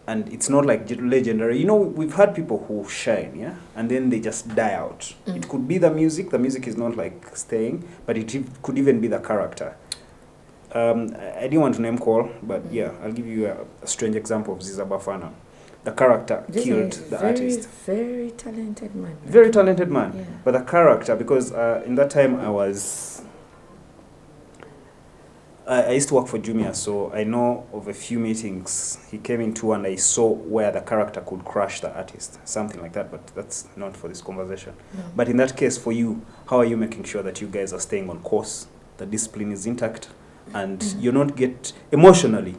And it's not like legendary. We've had people who shine, and then they just die out. It could be the music. The music is not like staying, but it could even be the character. I didn't want to name call, but I'll give you a strange example of Ziza Bafana. The character killed the artist. Very talented man. Very talented man. Yeah. But the character, because in that time I used to work for Jumia, so I know of a few meetings he came into and I saw where the character could crush the artist, something like that, but that's not for this conversation. No. But in that case, for you, how are you making sure that you guys are staying on course, the discipline is intact, and you don't get, emotionally,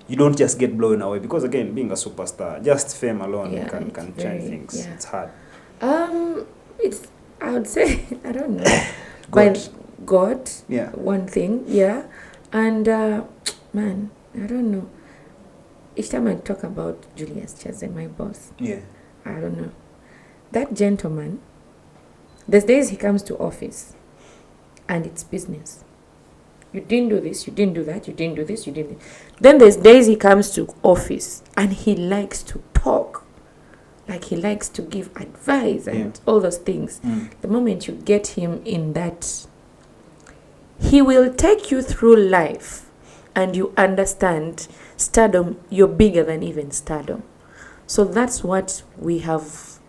you don't just get blown away? Because again, being a superstar, just fame alone can change things. Yeah. It's hard. I would say, I don't know. God, one thing, and man, I don't know. Each time I talk about Julius Chaze, my boss, I don't know. That gentleman, there's days he comes to office and it's business. You didn't do this, you didn't do that, you didn't do this, you didn't. Then there's days he comes to office and he likes to talk. Like he likes to give advice and all those things. The moment you get him in that, he will take you through life and you understand stardom, you're bigger than even stardom. So that's what we have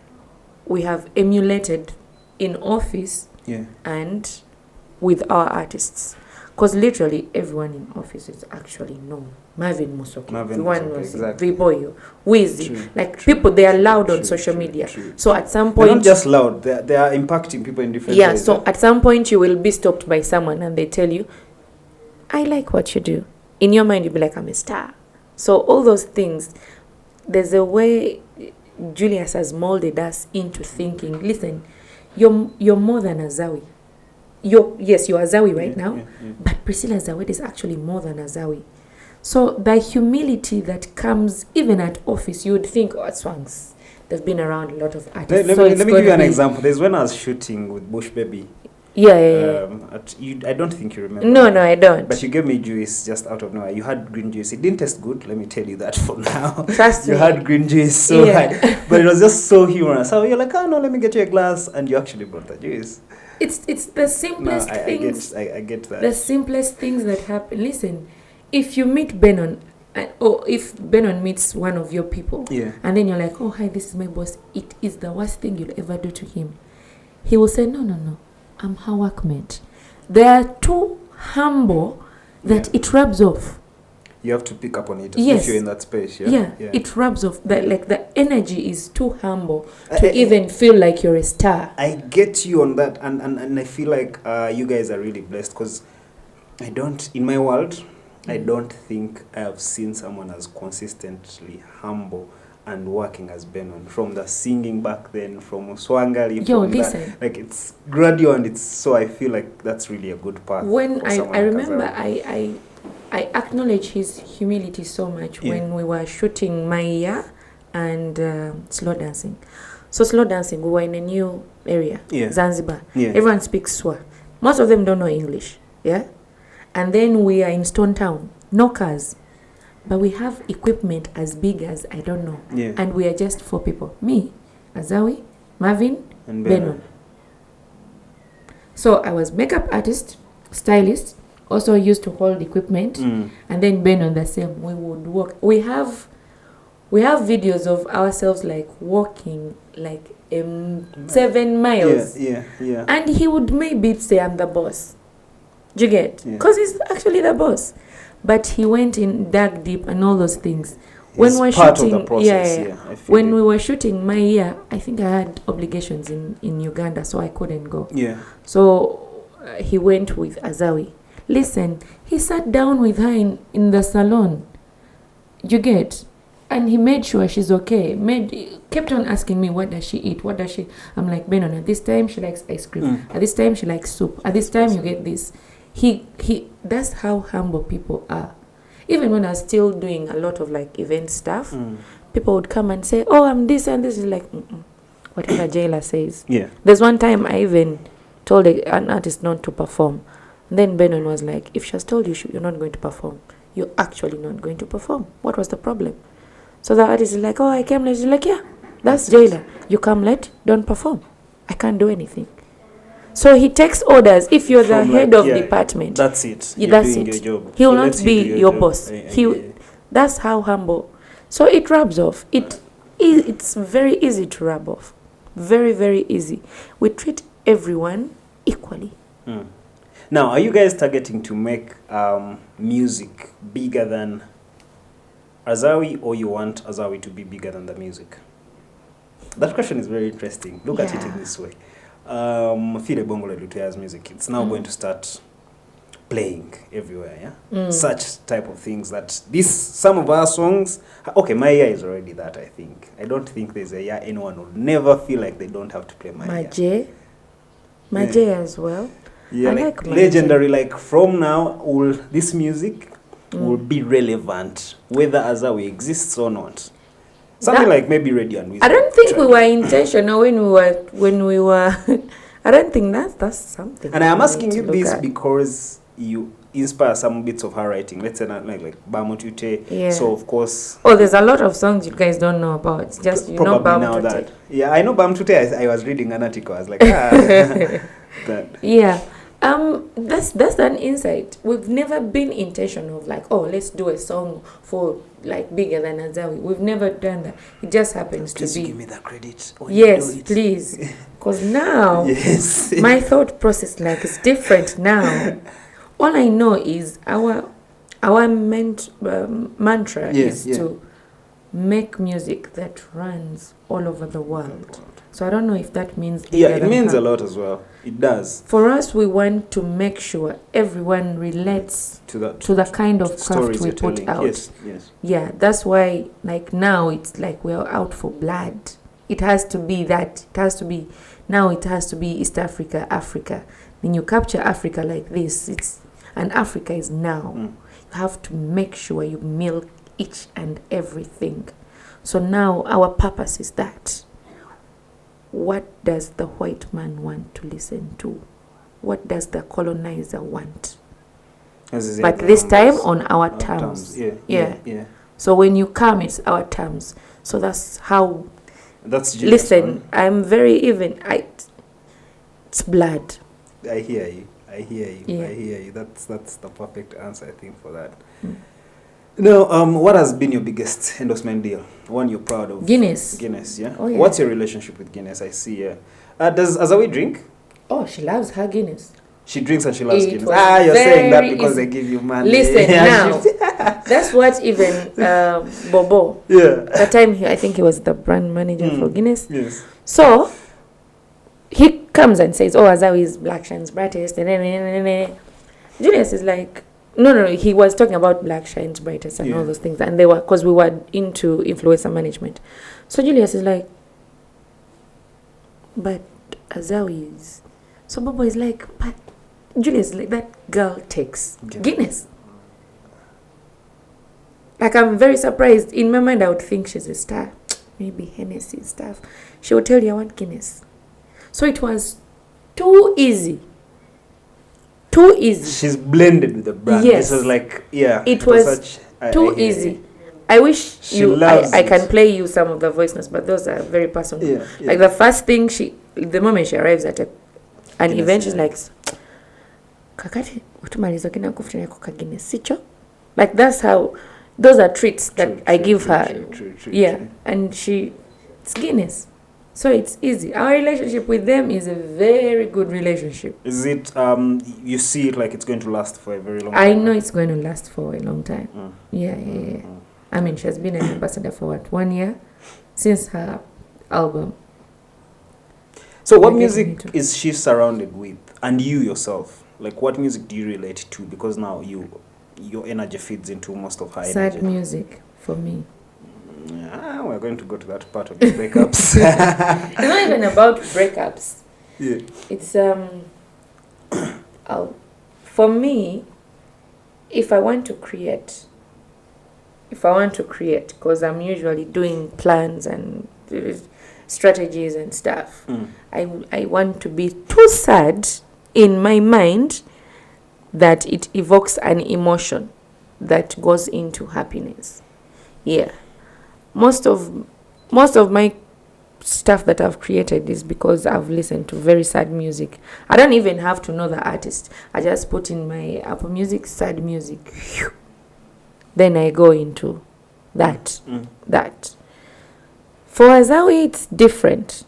emulated in office and with our artists. Because literally everyone in office is actually known. Marvin Musoke, Viboyo, Wheezy. People, they are loud on social media. So at some point... They're not just loud, they are impacting people in different ways. Yeah, so at some point you will be stopped by someone and they tell you, I like what you do. In your mind, you'll be like, I'm a star. So all those things, there's a way Julius has molded us into thinking, listen, you're more than Azawi. You're Azawi right now, but Priscilla Zawed is actually more than Azawi. So the humility that comes even at office, you would think, Swangz, they've been around a lot of artists. Let me give you an example. There's when I was shooting with Bush Baby. I don't think you remember. No, I don't. But you gave me juice just out of nowhere. You had green juice. It didn't taste good. Let me tell you that for now. Trust me. You had green juice so high. But it was just so humorous. So you're like, oh no, let me get you a glass. And you actually brought the juice. It's the simplest things. I get that. The simplest things that happen. Listen, if you meet Benon, or if Benon meets one of your people, and then you're like, oh, hi, this is my boss. It is the worst thing you'll ever do to him. He will say, no, I'm her workmate. They are too humble that it rubs off. You have to pick up on it if you're in that space. It rubs off. The energy is too humble to even feel like you're a star. I get you on that, and I feel like you guys are really blessed because I don't, in my world, I don't think I have seen someone as consistently humble and working as Benon. From the singing back then, from Swangali, like it's gradual, and it's, so I feel like that's really a good path. When I remember, I acknowledge his humility so much when we were shooting Maya and slow dancing. So slow dancing, we were in a new area, Zanzibar. Everyone speaks Swa. Most of them don't know English. And then we are in Stone Town, no cars. But we have equipment as big as, I don't know. And we are just 4 people. Me, Azawi, Marvin, and Benon. So I was makeup artist, stylist, also used to hold equipment. And then Benon the same. We would walk. We have videos of ourselves like walking like 7 miles. And he would maybe say, I'm the boss. Do you get? Because he's actually the boss. But he went in, dug deep and all those things. When we were shooting, when we were shooting my year, I think I had obligations in Uganda, so I couldn't go. So he went with Azawi. Listen, he sat down with her in the salon. You get? And he made sure she's okay. Kept on asking me, what does she eat? What does she? I'm like, Benon, at this time she likes ice cream. At this time she likes soup. At this time you get this. That's how humble people are. Even when I was still doing a lot of like event stuff, people would come and say, oh, I'm this and this. Is like, whatever Jaylor says. There's one time I even told an artist not to perform. And then Benon was like, if she has told you you're not going to perform, you're actually not going to perform. What was the problem? So the artist is like, oh, I came late. She's like, yeah, that's Jaylor. You come late, don't perform. I can't do anything. So he takes orders. If you're the head of department, that's it. That's it. Your job. He will not be your boss. That's how humble. So it rubs off. It's very easy to rub off. Very, very easy. We treat everyone equally. Now, are you guys targeting to make music bigger than Azawi, or you want Azawi to be bigger than the music? That question is very interesting. Look at it in this way. File Bongo Lutuya's music, it's now going to start playing everywhere, such type of things that some of our songs, okay, my year is already that, I think. I don't think there's a year anyone will never feel like they don't have to play my year. My J as well. Yeah, like legendary, like from now, this music will be relevant, whether Azawi exists or not. Something like maybe Radio and Wisdom. I don't think we were intentional when we were I don't think that's something. And I am asking you this because you inspire some bits of her writing. Let's say like Bamotute. So of course. Oh, there's a lot of songs you guys don't know about. It's just you know Bamotute. Now that. Yeah, I know Bamotute. I was reading an article. I was like, that. Yeah. That's an insight. We've never been intentional of like, oh, let's do a song for like bigger than Azawi. We've never done that. It just happens to be. Please give me that credit. Yes, please. Because now, my thought process like is different now. All I know is our mantra is to make music that runs all over the world. So I don't know if that means... Yeah, it means a lot as well. It does. For us, we want to make sure everyone relates to the kind of craft we put out. Yes. Yeah, that's why like now it's like we're out for blood. It has to be that. It has to be... Now it has to be East Africa, Africa. When you capture Africa like this, and Africa is now. You have to make sure you milk each and everything. So now our purpose is that. What does the white man want to listen to? What does the colonizer want? But this time on our terms. Yeah. So when you come, it's our terms. So that's how... Listen, I'm very even. It's blood. I hear you. That's the perfect answer, I think, for that. Now, what has been your biggest endorsement deal? One you're proud of? Guinness, yeah? Oh, yeah. What's your relationship with Guinness? I see, does Azawi drink? Oh, she loves her Guinness. She drinks and she loves Guinness. You're saying that because they give you money. Listen, now, that's what even Bobo, that time I think he was the brand manager for Guinness. Yes. So, he comes and says, oh, Azawi is Black Shine's brightest. And Julius is like, no, he was talking about Black Shines Brightest and all those things. And they were, because we were into influencer management. So Julius is like, but Azawi is. So Bobo is like, but Julius is like, that girl takes Guinness. Like, I'm very surprised. In my mind, I would think she's a star. Maybe Hennessy stuff. She would tell you, I want Guinness. So it was too easy. Too easy. She's blended with the brand. Yes. This was like, It was too easy. I wish I can play you some of the voice notes, but those are very personal. Yeah. Like the first thing the moment she arrives at an event, she's like, kakati, utumaliza kina kufuna yako ka Guinness, sicho? Like that's how, those are treats that I give her. True. And it's Guinness. So it's easy. Our relationship with them is a very good relationship. Is it, you see it like it's going to last for a very long time? I know it's going to last for a long time. Yeah. I mean, she has been an ambassador for 1 year since her album. So what music is she surrounded with? And you yourself? Like, what music do you relate to? Because now your energy feeds into most of her energy. Sad music for me. Yeah, we're going to go to that part of the breakups. It's not even about breakups. Yeah. It's for me, if I want to create, because I'm usually doing plans and strategies and stuff, I want to be too sad in my mind that it evokes an emotion that goes into happiness. Yeah. Most of my stuff that I've created is because I've listened to very sad music. I don't even have to know the artist. I just put in my Apple Music sad music. Then I go into that. For Azawi, it's different.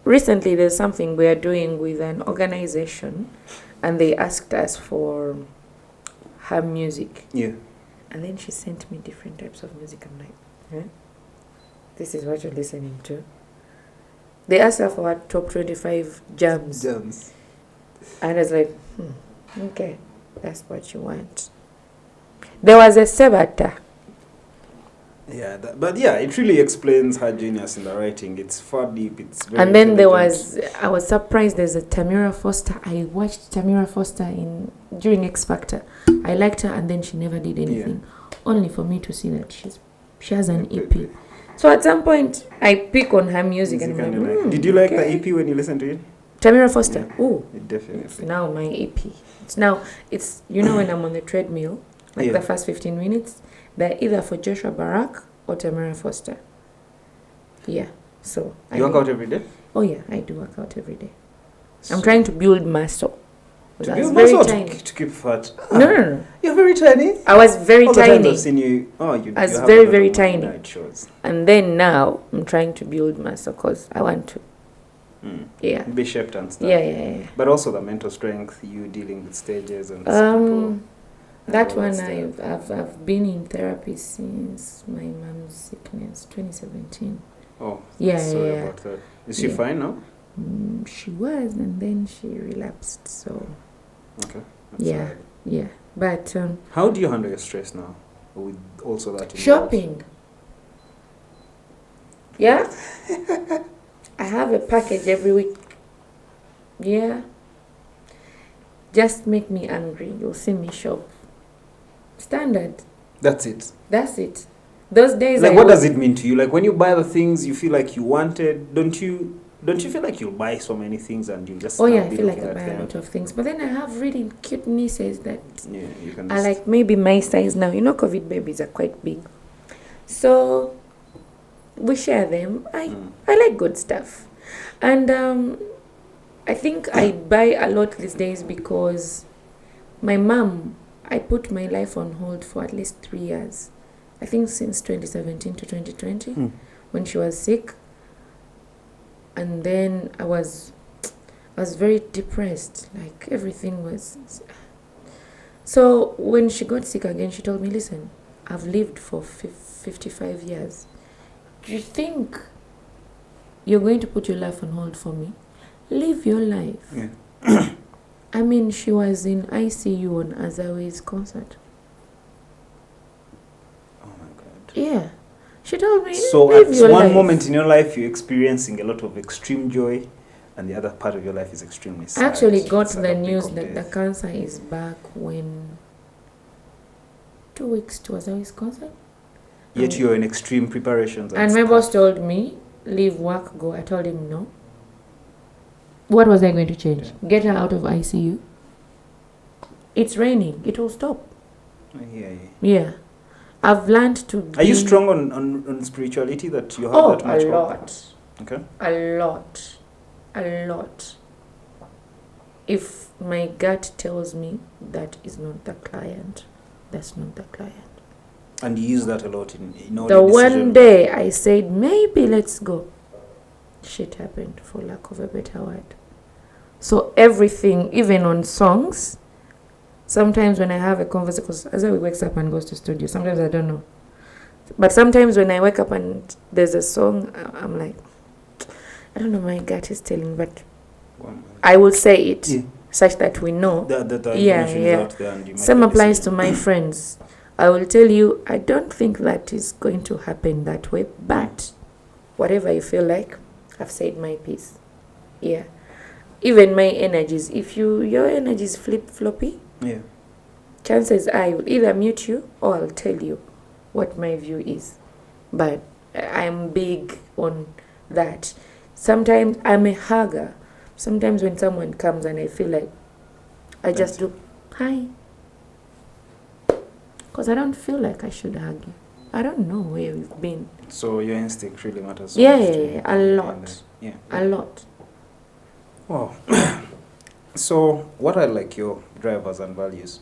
Recently, there's something we are doing with an organization, and they asked us for her music. Yeah. And then she sent me different types of music. I'm like, this is what you're listening to. They asked her for her top 25 jams. And I was like, okay, that's what you want. There was a Sebata. Yeah, but it really explains her genius in the writing. It's far deep. It's very and then I was surprised. There's a Tamira Foster. I watched Tamira Foster during X Factor. I liked her, and then she never did anything. Only for me to see that she has an EP. So at some point, I pick on her music and I'm like, did you like the EP when you listened to it? Tamira Foster. Yeah. Oh, Definitely. It's now my EP. It's when I'm on the treadmill, like the first 15 minutes, they're either for Joshua Barak or Tamira Foster. Yeah. So you work out every day? Oh yeah, I do work out every day. I'm trying to build muscle. To build muscle to keep fat? No. You're very tiny? I was very All tiny. The times I've seen you, I was very tiny. And then now I'm trying to build muscle because I want to. Yeah. Be shaped and stuff. Yeah. But also the mental strength, you dealing with stages and people. That one I've been in therapy since my mom's sickness, 2017. Oh, sorry about that. Is she fine now? She was, and then she relapsed. So. Okay. Yeah. But how do you handle your stress now? With also that involved? Shopping. Yeah. I have a package every week. Yeah. Just make me angry. You'll see me shop. Standard. That's it. Those days. Like, what does it mean to you? Like, when you buy the things you feel like you wanted, don't you feel like you'll buy so many things and you just? Oh yeah, I feel like I buy a lot of things. But then I have really cute nieces that you can. Are like maybe my size now. You know, COVID babies are quite big, so we share them. I like good stuff, and I think I buy a lot these days because my mom. I put my life on hold for at least 3 years. I think since 2017 to 2020 when she was sick. And then I was very depressed. Like everything was. So when she got sick again, she told me, listen, I've lived for 55 years. Do you think you're going to put your life on hold for me? Live your life. Yeah. I mean, she was in ICU on Azawi's concert. Oh my God. Yeah. She told me, So live at your one life. moment in your life, you're experiencing a lot of extreme joy, and the other part of your life is extremely sad. I actually got It's at the a brink news of that the death. cancer is back when 2 weeks to Azawi's concert. Yet you're in extreme preparations. And my stuff. boss told me, leave work, go. I told him no. What was I going to change? Get her out of ICU? It's raining. It will stop. I hear you. Yeah. I've learned to be... Are you strong on spirituality that you have Oh, that much a hope? lot. Okay. A lot. A lot. If my gut tells me that is not the client, that's not the client. And you use that a lot in all The your one decision. day I said, maybe let's go. Shit happened, for lack of a better word. So everything, even on songs, sometimes when I have a conversation, because Azawi wakes up and goes to studio, sometimes I don't know. But sometimes when I wake up and there's a song, I'm like, I don't know, my gut is telling, but I will say it such that we know. The information is out there and you make Same a applies to decision. my friends. I will tell you, I don't think that is going to happen that way, but whatever you feel like, I've said my piece. Yeah. Even my energies, if your energies flip-floppy, Yeah. chances are I will either mute you or I'll tell you what my view is. But I'm big on that. Sometimes I'm a hugger. Sometimes when someone comes and I feel like I just do, hi. Because I don't feel like I should hug you. I don't know where we've been. So your instinct really matters. Yeah, a lot. Yeah. A lot. Wow. So what are like your drivers and values?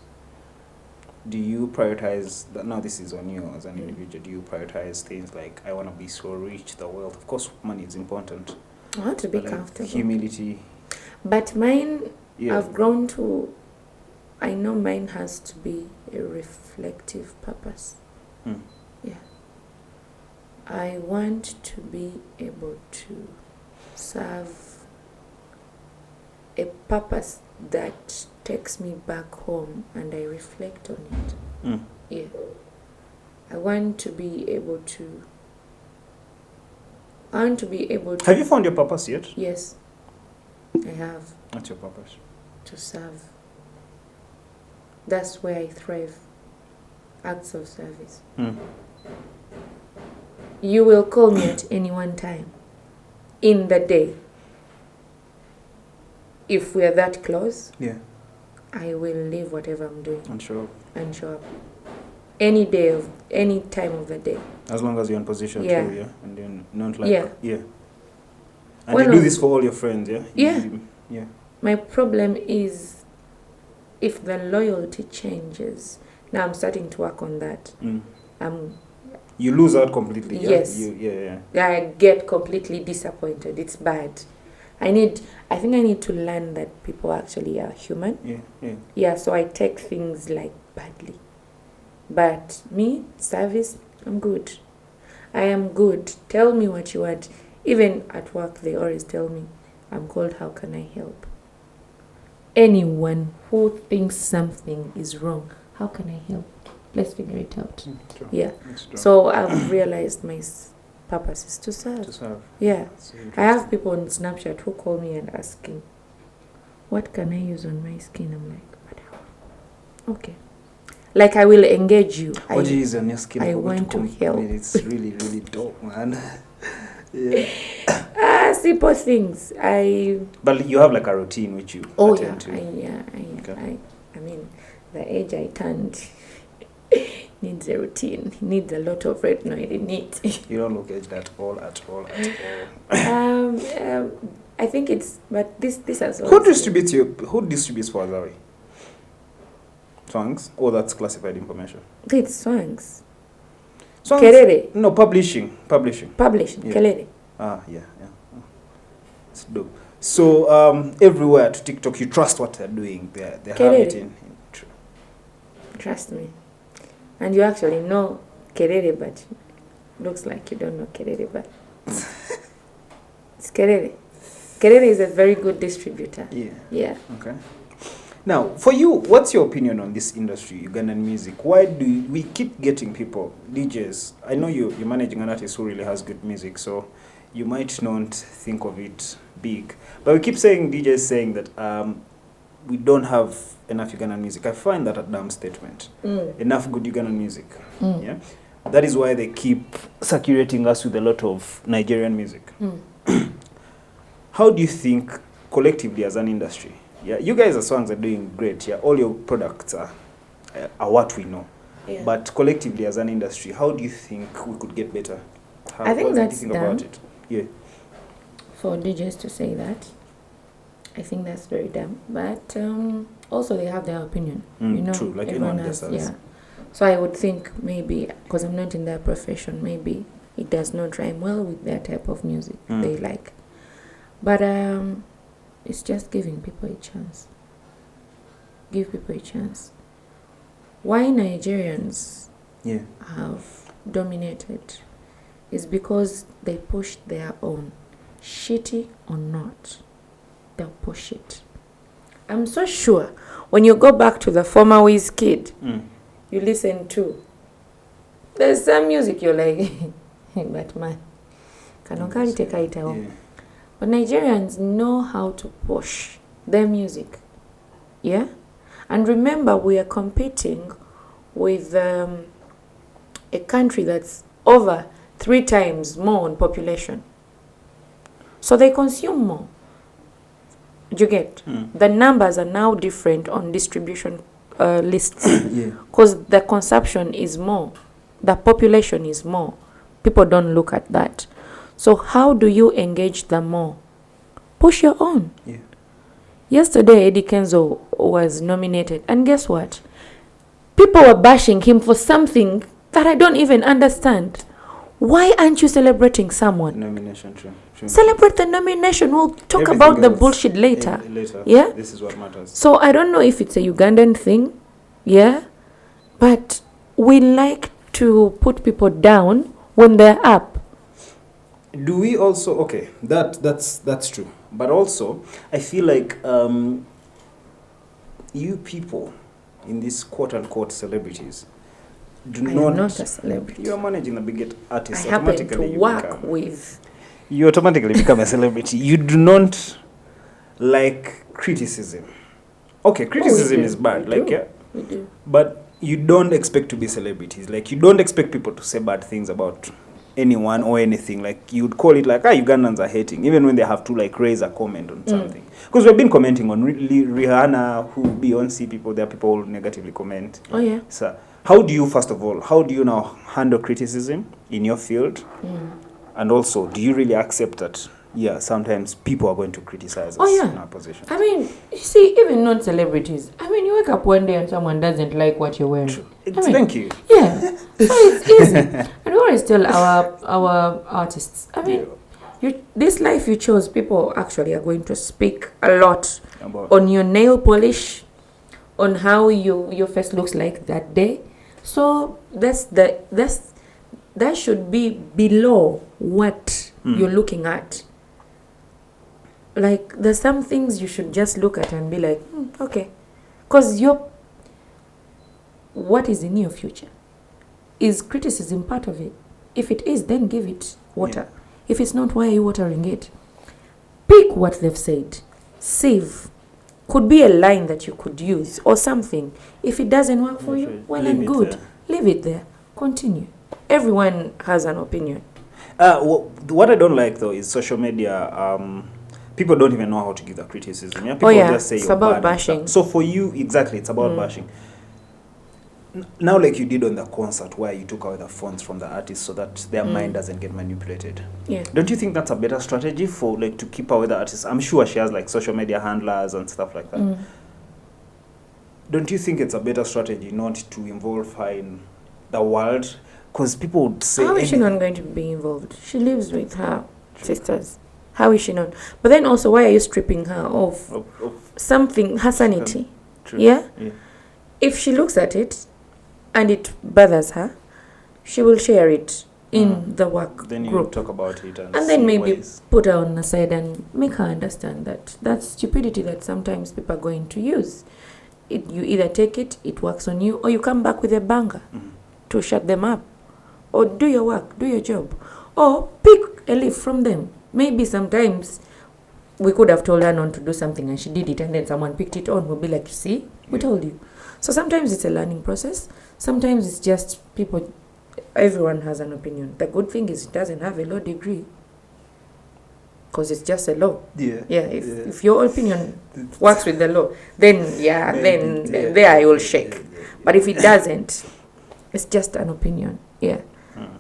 Do you prioritize that? Now this is on you as an individual. Do you prioritize things like I want to be so rich, the wealth? Of course, money is important. I want to be But, like, comfortable. humility. But mine, Yeah. I've grown to, I know mine has to be a reflective purpose. Mm. Yeah. I want to be able to serve a purpose that takes me back home and I reflect on it. Mm. Yeah. I want to be able to, Have you found your purpose yet? Yes, I have. What's your purpose? To serve. That's where I thrive. Acts of service. Mm. You will call me at any one time in the day. If we're that close, Yeah. I will leave whatever I'm doing And show up. and show up. Any day of any time of the day. As long as you're in position Yeah. too, yeah? And then not like Yeah. And One you do of- this for all your friends, yeah? Yeah. Yeah. My problem is if the loyalty changes. Now I'm starting to work on that. Mm. I'm You lose out completely, yeah? Yes. Yeah. I get completely disappointed. It's bad. I think I need to learn that people actually are human. Yeah. Yeah, so I take things like badly. But me, service, I'm good. I am good. Tell me what you want. Even at work, they always tell me, I'm called, how can I help? Anyone who thinks something is wrong, how can I help? Let's figure it out. True. Yeah. That's true. So I've realized my purpose is to serve. To serve. Yeah. That's I have people on Snapchat who call me and asking, what can I use on my skin? I'm like, whatever. Okay. Like, I will engage you. What do you use on your skin? I forgot want to complete help. it. It's really, really dope, man. Yeah. Simple things. But you have like a routine which you attend to. I mean, the age I turned needs a routine. Needs a lot of retinoid in it. You don't look aged at all. I think it's, but this has Who distributes for Azawi? Swangz? Oh, that's classified information. It's Swangz. Swangz? Kerere. No, publishing. Publishing. Yeah. Kelele. Yeah. It's dope. So everywhere to TikTok, you trust what they're doing. They have it in. Trust me. And you actually know Kerere, but looks like you don't know Kerere, but it's Kerere. Kerere is a very good distributor. Yeah. Yeah. Okay. Now, for you, what's your opinion on this industry, Ugandan music? Why do we keep getting people, DJs? I know you're managing an artist who really has good music, so you might not think of it big. But we keep saying, DJs saying that we don't have enough Ugandan music. I find that a damn statement. Enough good Ugandan music. Yeah, that is why they keep saturating us with a lot of Nigerian music. How do you think collectively as an industry? Yeah, you guys as Swangz are doing great. Yeah, all your products are what we know. Yeah. But collectively as an industry, how do you think we could get better? I think that's dumb about it. Yeah. For DJs to say that, I think that's very dumb. But also they have their opinion. You know, true. Like everyone has. Yeah. So I would think maybe, because I'm not in their profession, maybe it does not rhyme well with their type of music they like. But it's just giving people a chance. Give people a chance. Why Nigerians have dominated is because they push their own. Shitty or not, they'll push it. I'm so sure when you go back to the former Wizkid, you listen to, there's some music you're like, but man, kanokali take it out. But Nigerians know how to push their music. Yeah? And remember, we are competing with a country that's over 3 times more in population. So they consume more. Do you get? The numbers are now different on distribution lists. Because the consumption is more. The population is more. People don't look at that. So how do you engage them more? Push your own. Yeah. Yesterday, Eddie Kenzo was nominated. And guess what? People were bashing him for something that I don't even understand. Why aren't you celebrating someone? Nomination, true. Celebrate the nomination. We'll talk Everything about the else, bullshit later. Later. Yeah? This is what matters. So I don't know if it's a Ugandan thing. Yeah? But we like to put people down when they're up. Do we also, okay, that's true. But also, I feel like you people in these quote-unquote celebrities I am not a celebrity. You are managing the big artists. I happen to work with. You automatically become a celebrity. You do not like criticism. Okay, criticism is bad. We do. But you don't expect to be celebrities. Like, you don't expect people to say bad things about anyone or anything. Like, you'd call it like, Ugandans are hating, even when they have to like raise a comment on something. Because we've been commenting on Rihanna, who Beyonce people, there are people who negatively comment. Oh yeah. So how do you, first of all, how do you now handle criticism in your field? And also, do you really accept that, sometimes people are going to criticize us in our position? I mean, you see, even non-celebrities, I mean, you wake up one day and someone doesn't like what you're wearing. Thank you. Yeah. So it's easy. And we always tell our artists, I mean, this life you chose, people actually are going to speak a lot on your nail polish, on how your face looks like that day. So that should be below what you're looking at. Like, there's some things you should just look at and be like, okay. Because what is in your future? Is criticism part of it? If it is, then give it water. If it's not, why are you watering it? Pick what they've said. Save. Could be a line that you could use or something. If it doesn't work for you, well and good. Leave it there. Continue. Everyone has an opinion. What I don't like, though, is social media. People don't even know how to give the criticism. Yeah? People just say it's about bashing. So for you, exactly, it's about bashing. Now, like you did on the concert, where you took away the phones from the artists so that their mind doesn't get manipulated. Yeah. Don't you think that's a better strategy for, like, to keep away the artists? I'm sure she has like social media handlers and stuff like that. Don't you think it's a better strategy not to involve her in the world? Because people would say, how is she not going to be involved? She lives with her sisters. How is she not? But then also, why are you stripping her of something, her sanity? True. Yeah? If she looks at it and it bothers her, she will share it in the work then you group. Talk about it and then maybe put her on the side and make her understand that that's stupidity that sometimes people are going to use. you either take it, it works on you, or you come back with a banger to shut them up. Or do your work, do your job. Or pick a leaf from them. Maybe sometimes we could have told her not to do something and she did it, and then someone picked it on. We'll be like, see, we told you. So sometimes it's a learning process. Sometimes it's just people, everyone has an opinion. The good thing is it doesn't have a law degree. Because it's just a law. Yeah. If your opinion works with the law, then there I will shake. But if it doesn't, it's just an opinion. Yeah.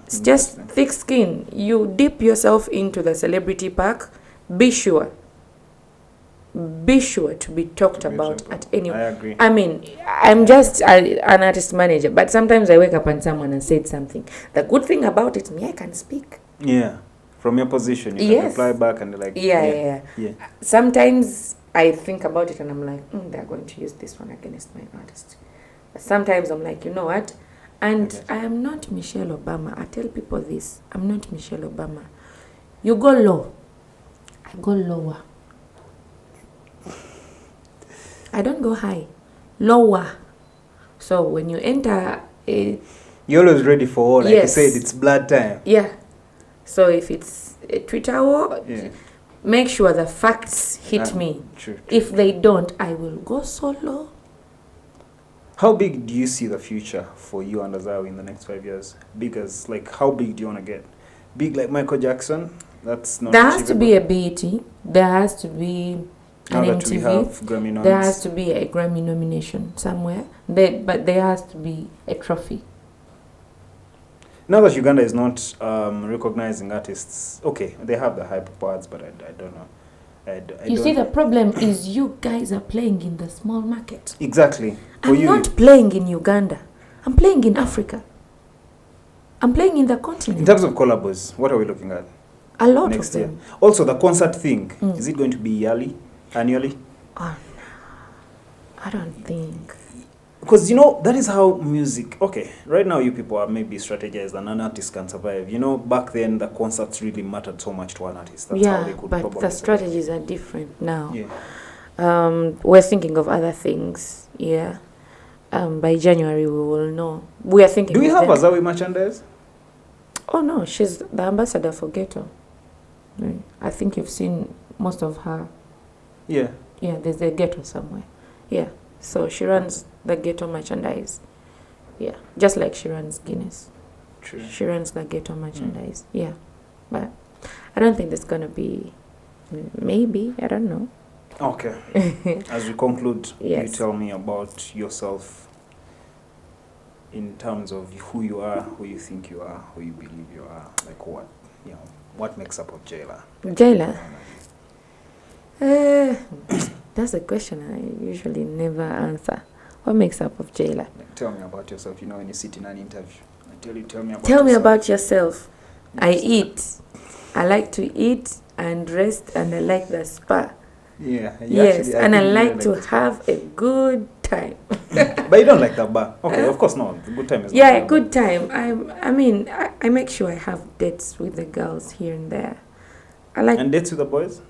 It's just thick skin. You dip yourself into the celebrity park. Be sure to be talked about at any. I agree. I mean, I'm just an artist manager, but sometimes I wake up and someone has said something. The good thing about it, me, I can speak. Yeah. From your position, you can reply back and like... Yeah. Sometimes I think about it and I'm like, they're going to use this one against my artist. But sometimes I'm like, you know what? And I am not Michelle Obama. I tell people this. I'm not Michelle Obama. You go low. I go lower. I don't go high. Lower. So when you enter you're always ready for all. Like you said, it's blood time. Yeah. So if it's a Twitter war, make sure the facts hit me. True. If they don't, I will go solo. How big do you see the future for you and Azawi in the next 5 years? Because, like, how big do you want to get? Big like Michael Jackson? That's not There has to be a BET. There has to be an MTV. There has to be a Grammy nomination somewhere. But there has to be a trophy. Now that Uganda is not recognizing artists, okay, they have the hype awards, but I don't know. You see, the problem is you guys are playing in the small market. Exactly. I'm not playing in Uganda. I'm playing in Africa. I'm playing in the continent. In terms of collabos, what are we looking at? A lot next of them. year. Also, the concert thing, is it going to be yearly, annually? Oh, no. I don't think. Because, you know, that is how music... Okay, right now you people are maybe strategized and an artist can survive. You know, back then the concerts really mattered so much to an artist. That's how they could but probably the strategies are different now. Yeah. We're thinking of other things. Yeah. By January we will know. We are thinking... Do we have Azawi merchandise? Oh, no. She's the ambassador for Ghetto. I think you've seen most of her. Yeah. Yeah, there's a Ghetto somewhere. Yeah. So she runs the Ghetto merchandise. Yeah. Just like she runs Guinness. True. She runs the Ghetto merchandise. Yeah. But I don't think there's going to be... Maybe. I don't know. Okay. As we conclude, Yes. you tell me about yourself in terms of who you are, who you think you are, who you believe you are. Like what? You know, what makes up of Jaylor? Jaylor? That's a question I usually never answer. What makes up of Jaylor? Like, tell me about yourself. You know, when you sit in an interview, I tell you, tell me about Tell yourself. me about yourself. I eat. I like to eat and rest, and I like the spa. Yeah. Yes, Actually, and I think you like to have a good time. But you don't like the bar. Okay, of course not. The good time is not Yeah, a the good time. I mean, I make sure I have dates with the girls here and there. I like. And dates with the boys?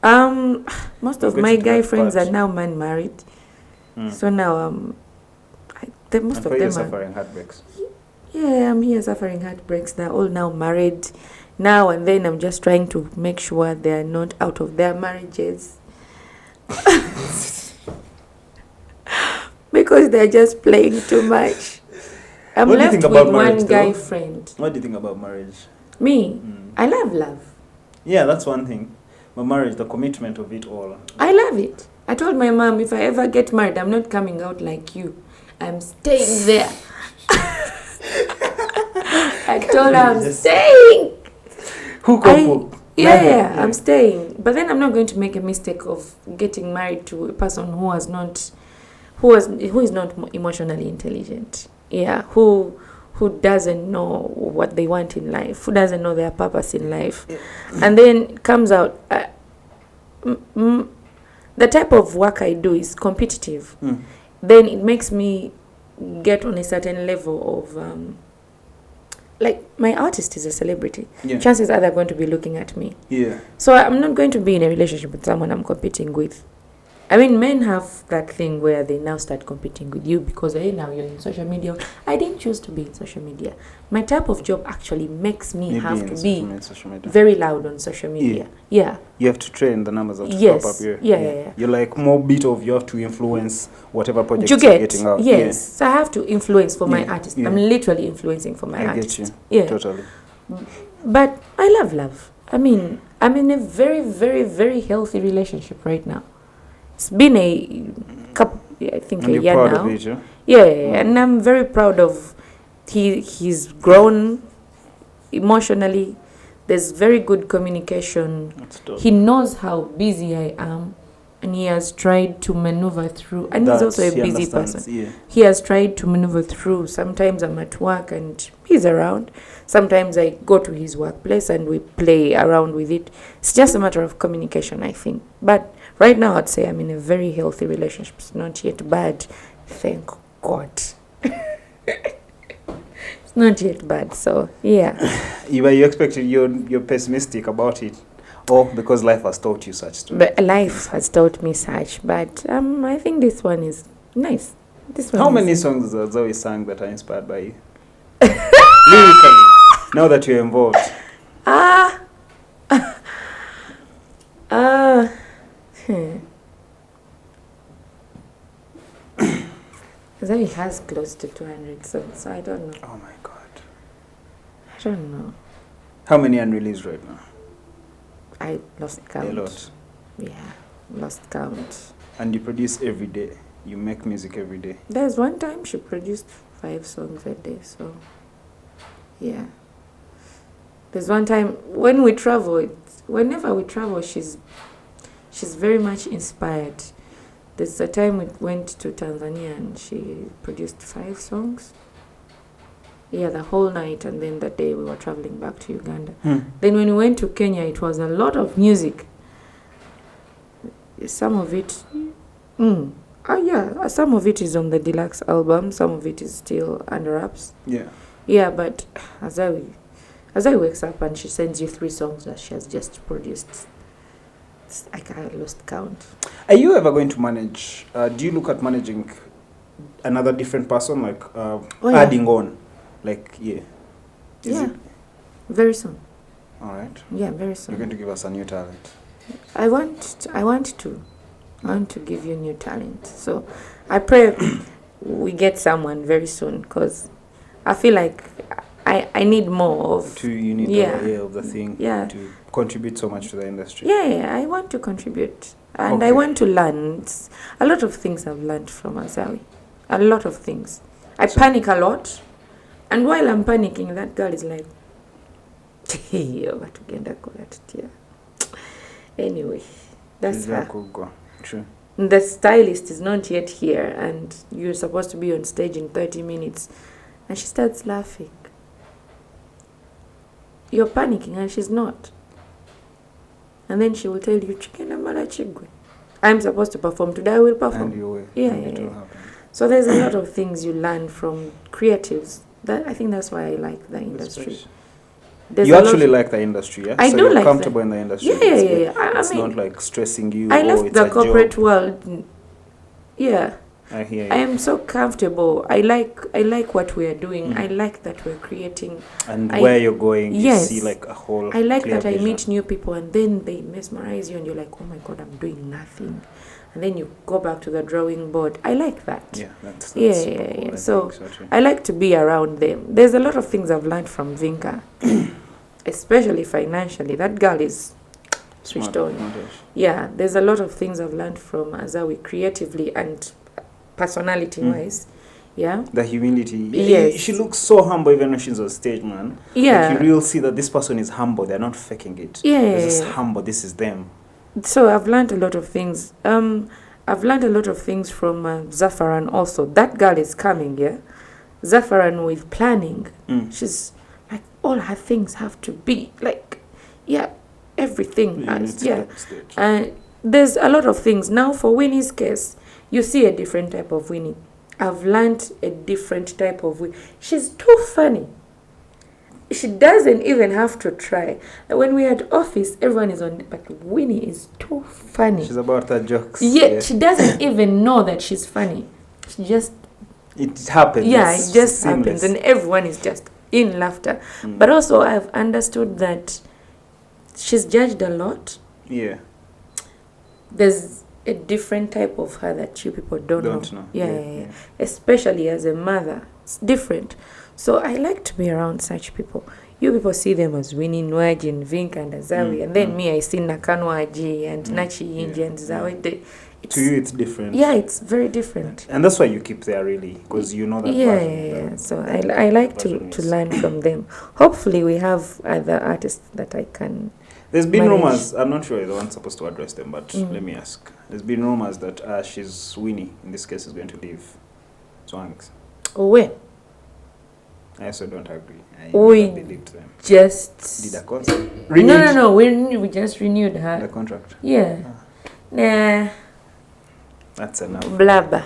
Most We'll of get my into guy that friends part. are now married. So now most And of for them you are. suffering heartbreaks. Yeah, I'm here suffering heartbreaks. They're all now married. Now and then I'm just trying to make sure they're not out of their marriages. Because they're just playing too much. I'm What do you left think with about one marriage, guy though? friend. What do you think about marriage? Me, I love love. Yeah, that's one thing. But marriage, the commitment of it all. I love it. I told my mom, if I ever get married, I'm not coming out like you. I'm staying there. I told her I'm staying. I'm staying. But then I'm not going to make a mistake of getting married to a person who is not emotionally intelligent. Yeah, who doesn't know what they want in life, who doesn't know their purpose in life. And then comes out, the type of work I do is competitive. Then it makes me get on a certain level of, like, my artist is a celebrity. Chances are they're going to be looking at me. So I'm not going to be in a relationship with someone I'm competing with. I mean, men have that thing where they now start competing with you because, hey, now you're in social media. I didn't choose to be in social media. My type of job actually makes me have to be very loud on social media. Yeah. You have to train the numbers that yes. pop up here. Yeah. You're like more bit of, you have to influence whatever project you're getting out. Yes. So I have to influence for my artist. I'm literally influencing for my artist. I get you. Yeah. Totally. But I love. I mean, I'm in a very, very, very healthy relationship right now. It's been a couple, I think, and a year now. Of it, yeah, and I'm very proud of. He's grown emotionally. There's very good communication. He knows how busy I am, and he has tried to maneuver through. And he's also a busy person. Yeah. He has tried to maneuver through. Sometimes I'm at work and he's around. Sometimes I go to his workplace and we play around with it. It's just a matter of communication, I think. But right now, I'd say I'm in a very healthy relationship. It's not yet bad. Thank God. It's not yet bad. So, yeah. You expected, you're pessimistic about it. Or because life has taught you such too. But life has taught me such. But I think this one is nice. How many songs has Azawi sang that are inspired by you? Lyrically, now that you're involved. Azawi has close to 200 songs, so I don't know. Oh my God. I don't know. How many unreleased right now? I lost count. A lot. Yeah, lost count. And you produce every day. You make music every day. There's one time she produced 5 songs a day, so yeah. There's one time when we travel, whenever we travel, she's very much inspired. There's a time we went to Tanzania and she produced 5 songs. Yeah, the whole night, and then that day we were traveling back to Uganda. Then when we went to Kenya, it was a lot of music. Some of it, some of it is on the deluxe album. Some of it is still under wraps. Yeah. Yeah, but Azawi wakes up and she sends you 3 songs that she has just produced. I lost count. Are you ever going to manage? Do you look at managing another different person, like adding on? Like, Is it? Very soon. All right. Yeah, very soon. You're going to give us a new talent. I want to give you new talent. So I pray we get someone very soon, because I feel like I need more of. You need of the thing. Yeah. To contribute so much to the industry. Yeah, I want to contribute, and I want to learn. A lot of things I've learned from Azawi. A lot of things. I panic a lot. And while I'm panicking, that girl is like, anyway, that's her. True. The stylist is not yet here, and you're supposed to be on stage in 30 minutes. And she starts laughing. You're panicking, and she's not. And then she will tell you, I'm supposed to perform today, I will perform. And you will. Yeah. So there's a lot of things you learn from creatives. I think that's why I like the industry. You actually like the industry, yeah? I do like comfortable in the industry. Yeah. It's not like stressing you. I left the corporate world. Yeah. I hear you. I am so comfortable. I like what we are doing. I like that we're creating. And where you're going, you see like a whole. I like that I meet new people and then they mesmerize you and you're like, oh my God, I'm doing nothing. And then you go back to the drawing board. I like that. Yeah, that's cool. So I like to be around them. There's a lot of things I've learned from Vinka, especially financially. That girl is switched on. Yeah, there's a lot of things I've learned from Azawi creatively and personality-wise. Yeah. The humility. Yes. She looks so humble even when she's on stage, man. Yeah. Like you really see that this person is humble. They're not faking it. Yeah. They're just humble. This is them. So I've learned a lot of things. I've learned a lot of things from Zafaran also. That girl is coming, yeah? Zafaran with planning. She's like, all her things have to be like, everything. There's a lot of things. Now for Winnie's case, you see a different type of Winnie. I've learned a different type of Winnie. She's too funny. she doesn't even have to try. When we had office, everyone is on, but Winnie is too funny. She's about her jokes. Yeah, she doesn't even know that she's funny. She just... It happens. Yeah, it just happens. And everyone is just in laughter. But also, I've understood that she's judged a lot. Yeah. There's a different type of her that you people don't know. Yeah. Especially as a mother. It's different. So I like to be around such people. You people see them as Winnie, Nwaji, and Vink, and Azawi. And then me, I see Nakanwaji and Nachi Inji and Zawi. To you, it's different. Yeah, it's very different. And that's why you keep there, really, because you know that. Yeah. So I like to learn from them. Hopefully, we have other artists that I can. There's been rumors. I'm not sure you're the one supposed to address them, but let me ask. There's been rumors that she's Winnie, in this case, is going to leave Swangz. Oh, when? I also don't agree. I We believed them. just Did a concert? Renewed No. We just renewed her. the contract. Yeah. Nah. That's enough. Blabber.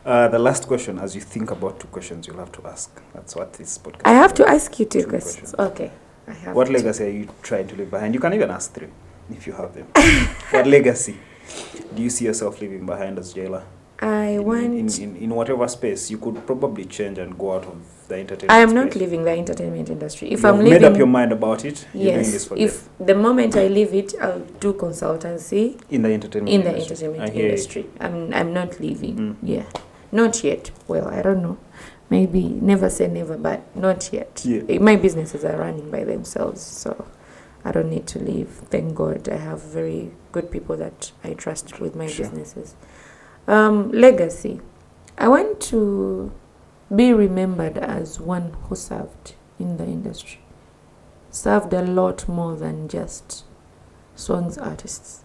The last question, as you think about 2 questions, you'll have to ask. That's what this podcast. I have to ask you 2 2 questions. Okay. I have. What legacy are you trying to leave behind? You can even ask 3 if you have them. What legacy do you see yourself leaving behind as Jaylor? I want. In whatever space you could probably change and go out of the entertainment. I am space. not leaving the entertainment industry. If You've I'm leaving, made up your mind about it. You're doing this yes. for If the moment I leave it, I'll do consultancy in the entertainment in the industry. entertainment industry. I'm not leaving. Yeah, not yet. Well, I don't know. Maybe never say never, but not yet. Yeah. My businesses are running by themselves, so I don't need to leave. Thank God, I have very good people that I trust with my businesses. Legacy. I want to be remembered as one who served in the industry. Served a lot more than just Swangz artists.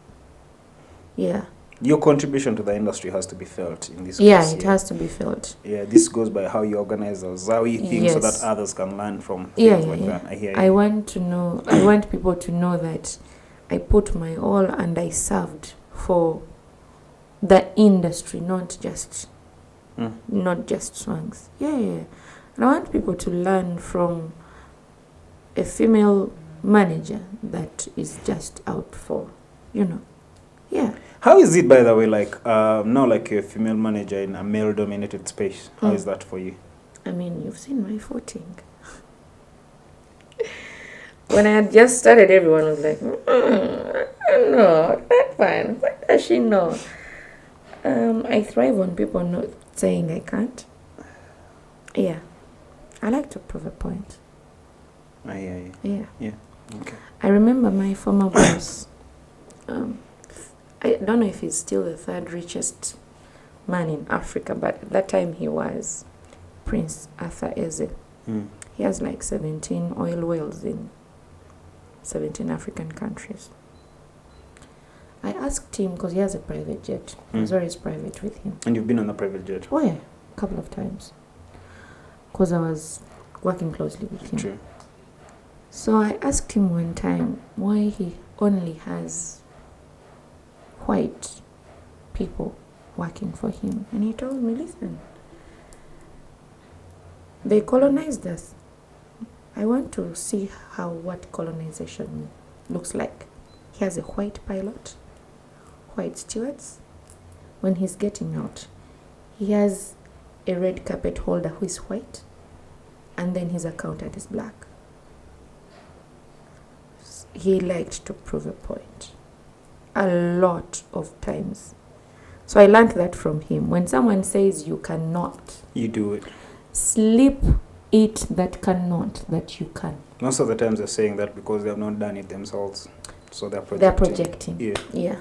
Yeah. Your contribution to the industry has to be felt in this Yeah, case. it has to be felt. Yeah, this goes by how you organize those Azawi things so that others can learn from things like that. I hear you. I want to know, I want people to know that I put my all and I served for the industry, not just Swangz. Yeah. And I want people to learn from a female manager that is just out for, yeah. How is it, by the way, like now, like a female manager in a male-dominated space? How is that for you? I mean, you've seen my footing. When I had just started, everyone was like, no, that's fine. What does she know? I thrive on people not saying I can't. Yeah. I like to prove a point. I hear you. Yeah. Okay. I remember my former boss. I don't know if he's still the 3rd richest man in Africa, but at that time he was Prince Arthur Eze. He has like 17 oil wells in 17 African countries. I asked him, because he has a private jet. I was always private with him. And you've been on a private jet? Oh yeah, a couple of times. Because I was working closely with him. True. So I asked him one time why he only has white people working for him. And he told me, listen, they colonized us. I want to see what colonization looks like. He has a white pilot, white stewards. When he's getting out, he has a red carpet holder who is white, and then his accountant is black. He liked to prove a point a lot of times. So I learned that from him. When someone says you cannot, you do it. Sleep it that cannot, that you can. Most of the times they're saying that because they have not done it themselves. So they're projecting. Yeah.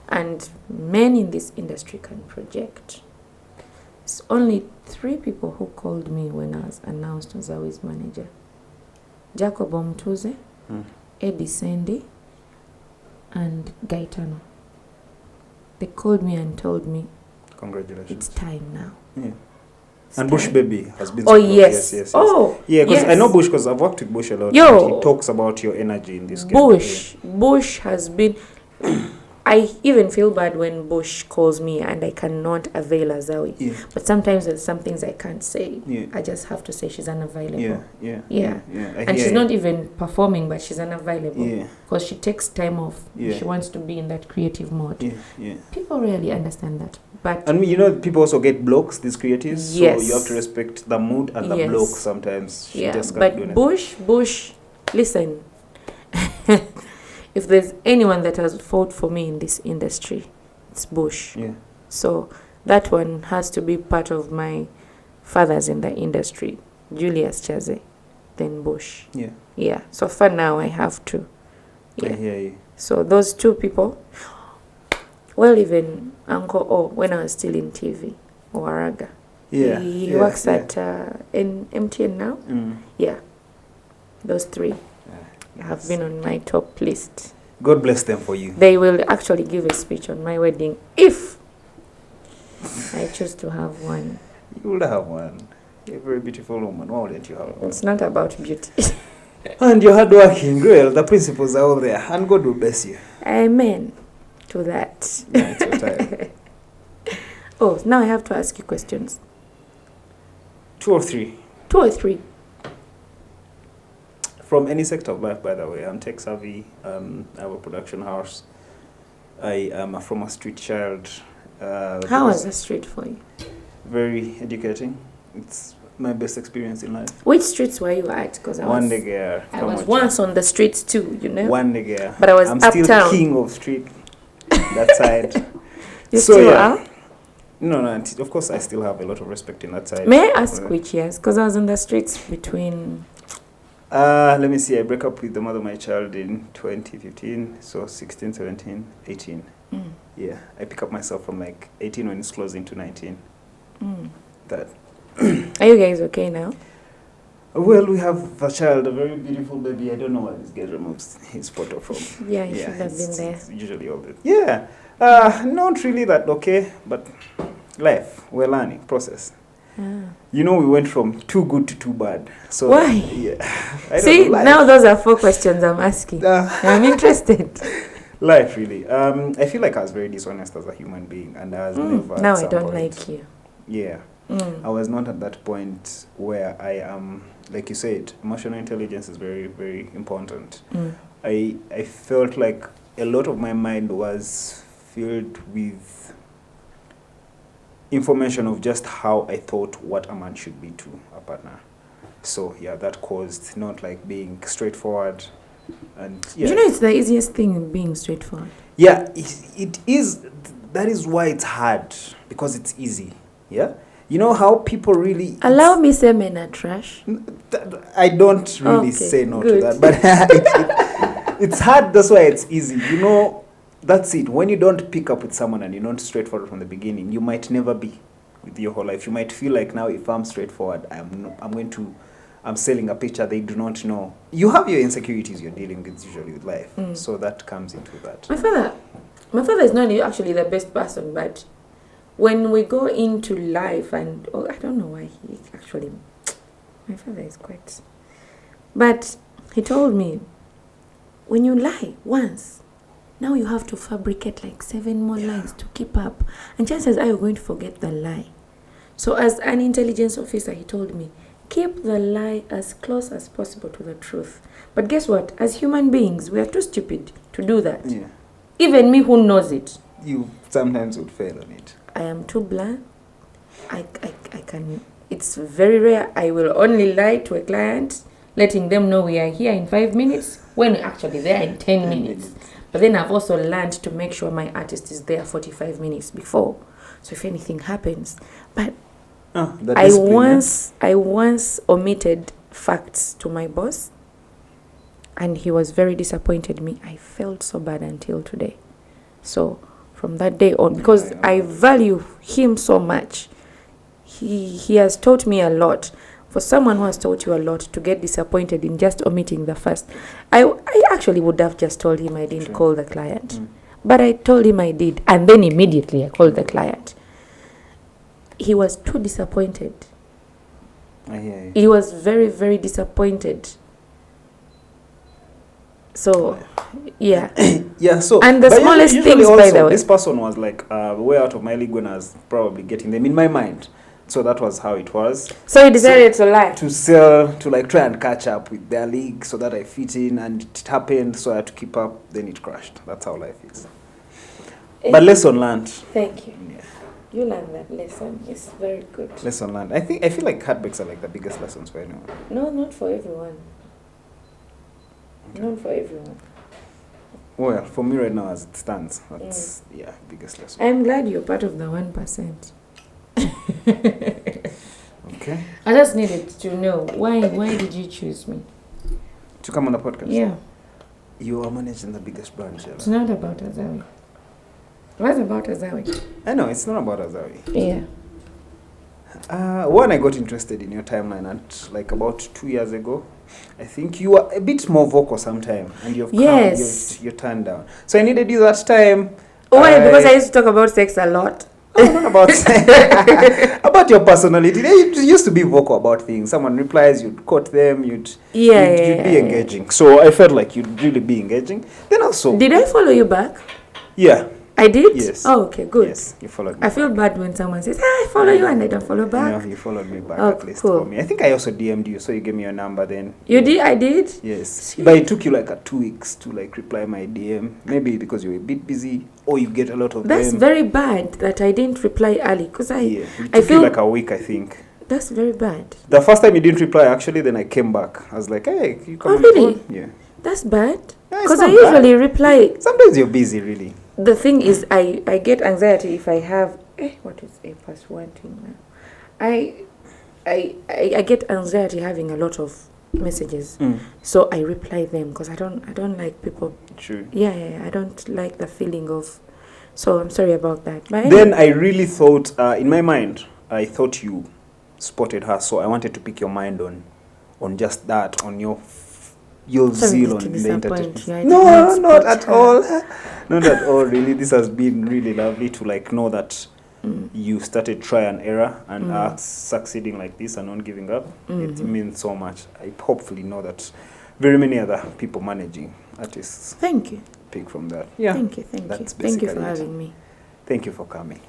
And men in this industry can project. It's only 3 people who called me when I was announced as Azawi's manager. Jacob Omtuze, Eddie Sandy, and Gaetano. They called me and told me, congratulations, it's time now. Yeah. And Bush Baby has been yes. Oh, yeah, because I know Bush because I've worked with Bush a lot. Yo, and he talks about your energy in this game. Bush has been... I even feel bad when Bush calls me and I cannot avail Azawi. Yeah. But sometimes there's some things I can't say. Yeah. I just have to say she's unavailable. Yeah. And she's not even performing, but she's unavailable. Yeah. Because she takes time off. Yeah. She wants to be in that creative mode. Yeah. People really understand that. But And you know, people also get blocks, these creatives. Yes. So you have to respect the mood and the Yes. block sometimes. She just can't but do anything. Bush, listen. If there's anyone that has fought for me in this industry, it's Bush. Yeah. So that one has to be part of my fathers in the industry. Julius Chaze, then Bush. Yeah. Yeah. So for now, I have to. I Yeah. hear you. So those two people, well, even Uncle O, when I was still in TV, Waraga. Yeah. He works at in MTN now. Mm. Yeah. Those three have been on my top list. God bless them for you. They will actually give a speech on my wedding if I choose to have one. You will have one. You're a very beautiful woman. Why wouldn't you have one? It's not about beauty. And you're hardworking. Well, the principles are all there. And God will bless you. Amen to that. Yeah, it's your time. Oh, now I have to ask you questions. 2 or 3. 2 or 3. From any sector of life, by the way. I'm tech savvy. I have a production house. I am from a street child. How was the street for you? Very educating. It's my best experience in life. Which streets were you at? Because I was once on the streets too, you know. But I was I'm uptown. still king of street. That side. You still are? No. Of course, I still have a lot of respect in that side. May I ask which years? Because I was on the streets between. Let me see. I break up with the mother of my child in 2015. So 16, 17, 18. Mm. Yeah. I pick up myself from like 18 when it's closing to 19. Mm. That. Are you guys okay now? Well, we have a child, a very beautiful baby. I don't know why this guy removes his photo from. Yeah, you should have been there. It's usually all this. Yeah. Not really that okay, but life, we're learning, process. You know, we went from too good to too bad. So why? Yeah. See, now those are 4 questions I'm asking. I'm interested. Life, really. I feel like I was very dishonest as a human being, and I was never. Now I don't like you. Yeah. I was not at that point where I am, like you said, emotional intelligence is very, very important. I felt like a lot of my mind was filled with information of just how I thought what a man should be to a partner. So yeah, that caused not like being straightforward. And yeah. You know, it's the easiest thing in being straightforward. Yeah, it is. That is why it's hard, because it's easy. Yeah. You know how people really... Allow me say men are trash. I don't really say no to that, but it's hard, that's why it's easy. You know, that's it. When you don't pick up with someone and you're not straightforward from the beginning, you might never be with your whole life. You might feel like now if I'm straightforward, I'm selling a picture they do not know. You have your insecurities you're dealing with usually with life. So that comes into that. My father is not actually the best person, but when we go into life and I don't know why he actually, my father is quite, but he told me, when you lie once, now you have to fabricate like 7 more lies to keep up, and chances are you're going to forget the lie. So as an intelligence officer, he told me, keep the lie as close as possible to the truth. But guess what? As human beings, we are too stupid to do that. Yeah. Even me who knows it. You sometimes would fail on it. I am too blunt. I can, it's very rare. I will only lie to a client, letting them know we are here in 5 minutes, when we're actually there in 10 minutes. But then I've also learned to make sure my artist is there 45 minutes before. So if anything happens. But I once omitted facts to my boss, and he was very disappointed in me. I felt so bad until today. So from that day on, because I value him so much, he has taught me a lot. For someone who has taught you a lot, to get disappointed in just omitting the first, I actually would have just told him I didn't call the client. But I told him I did, and then immediately I called the client. He was too disappointed. I hear you. He was very, very disappointed. So, yeah. Yeah, so And the but smallest usually things, by also, the way. this person was like way out of my league when I was probably getting them in my mind. So that was how it was. So you decided to lie. To sell, to like try and catch up with their league so that I fit in, and it happened, so I had to keep up, then it crashed. That's how life is. But lesson learned. Thank you. Yeah. You learned that lesson. It's very good. Lesson learned. I feel like heartbreaks are like the biggest lessons for anyone. No, not for everyone. Not for everyone. Well, for me right now as it stands, that's biggest lesson. I'm glad you're part of the 1%. Okay. I just needed to know why did you choose me? To come on the podcast? Yeah. You are managing the biggest branch. It's not about Azawi. What's about Azawi? I know, it's not about Azawi. Yeah. One, I got interested in your timeline at like about 2 years ago. I think you were a bit more vocal sometime, and you've turned down. So I needed you that time. Why? Because I used to talk about sex a lot. Oh, not about about your personality. You used to be vocal about things. Someone replies, you'd quote them, you'd be engaging. So I felt like you'd really be engaging. Then also, did I follow you back? Yeah. I did? Yes. Oh, okay, good. Yes, you followed me. I feel bad when someone says, I follow you and I don't follow back. No, you followed me back at least cool. for me. I think I also DM'd you, so you gave me your number then. You did? I did? Yes. Sweet. But it took you like 2 weeks to like reply my DM. Maybe because you were a bit busy or you get a lot of That's them. very bad that I didn't reply early because it took you like a week, I think. That's very bad. The first time you didn't reply, actually, then I came back. I was like, hey, you come on really? phone? Yeah. That's bad. Yeah, Because I usually reply. Sometimes you're busy, really. The thing is, I get anxiety if I have. What is A plus 1 thing now? I get anxiety having a lot of messages, so I reply them because I don't like people. True. Yeah, I don't like the feeling of. So I'm sorry about that. But anyway. Then I really thought, in my mind, I thought you spotted her, so I wanted to pick your mind on just that, on your zeal on the entertainment. No, not at all. Not at all, really. This has been really lovely to like know that you started try and error and are succeeding like this and not giving up. It means so much. I hopefully know that very many other people managing artists. Thank you. Pick from that. Yeah. Thank you. Thank you for having me. Thank you for coming.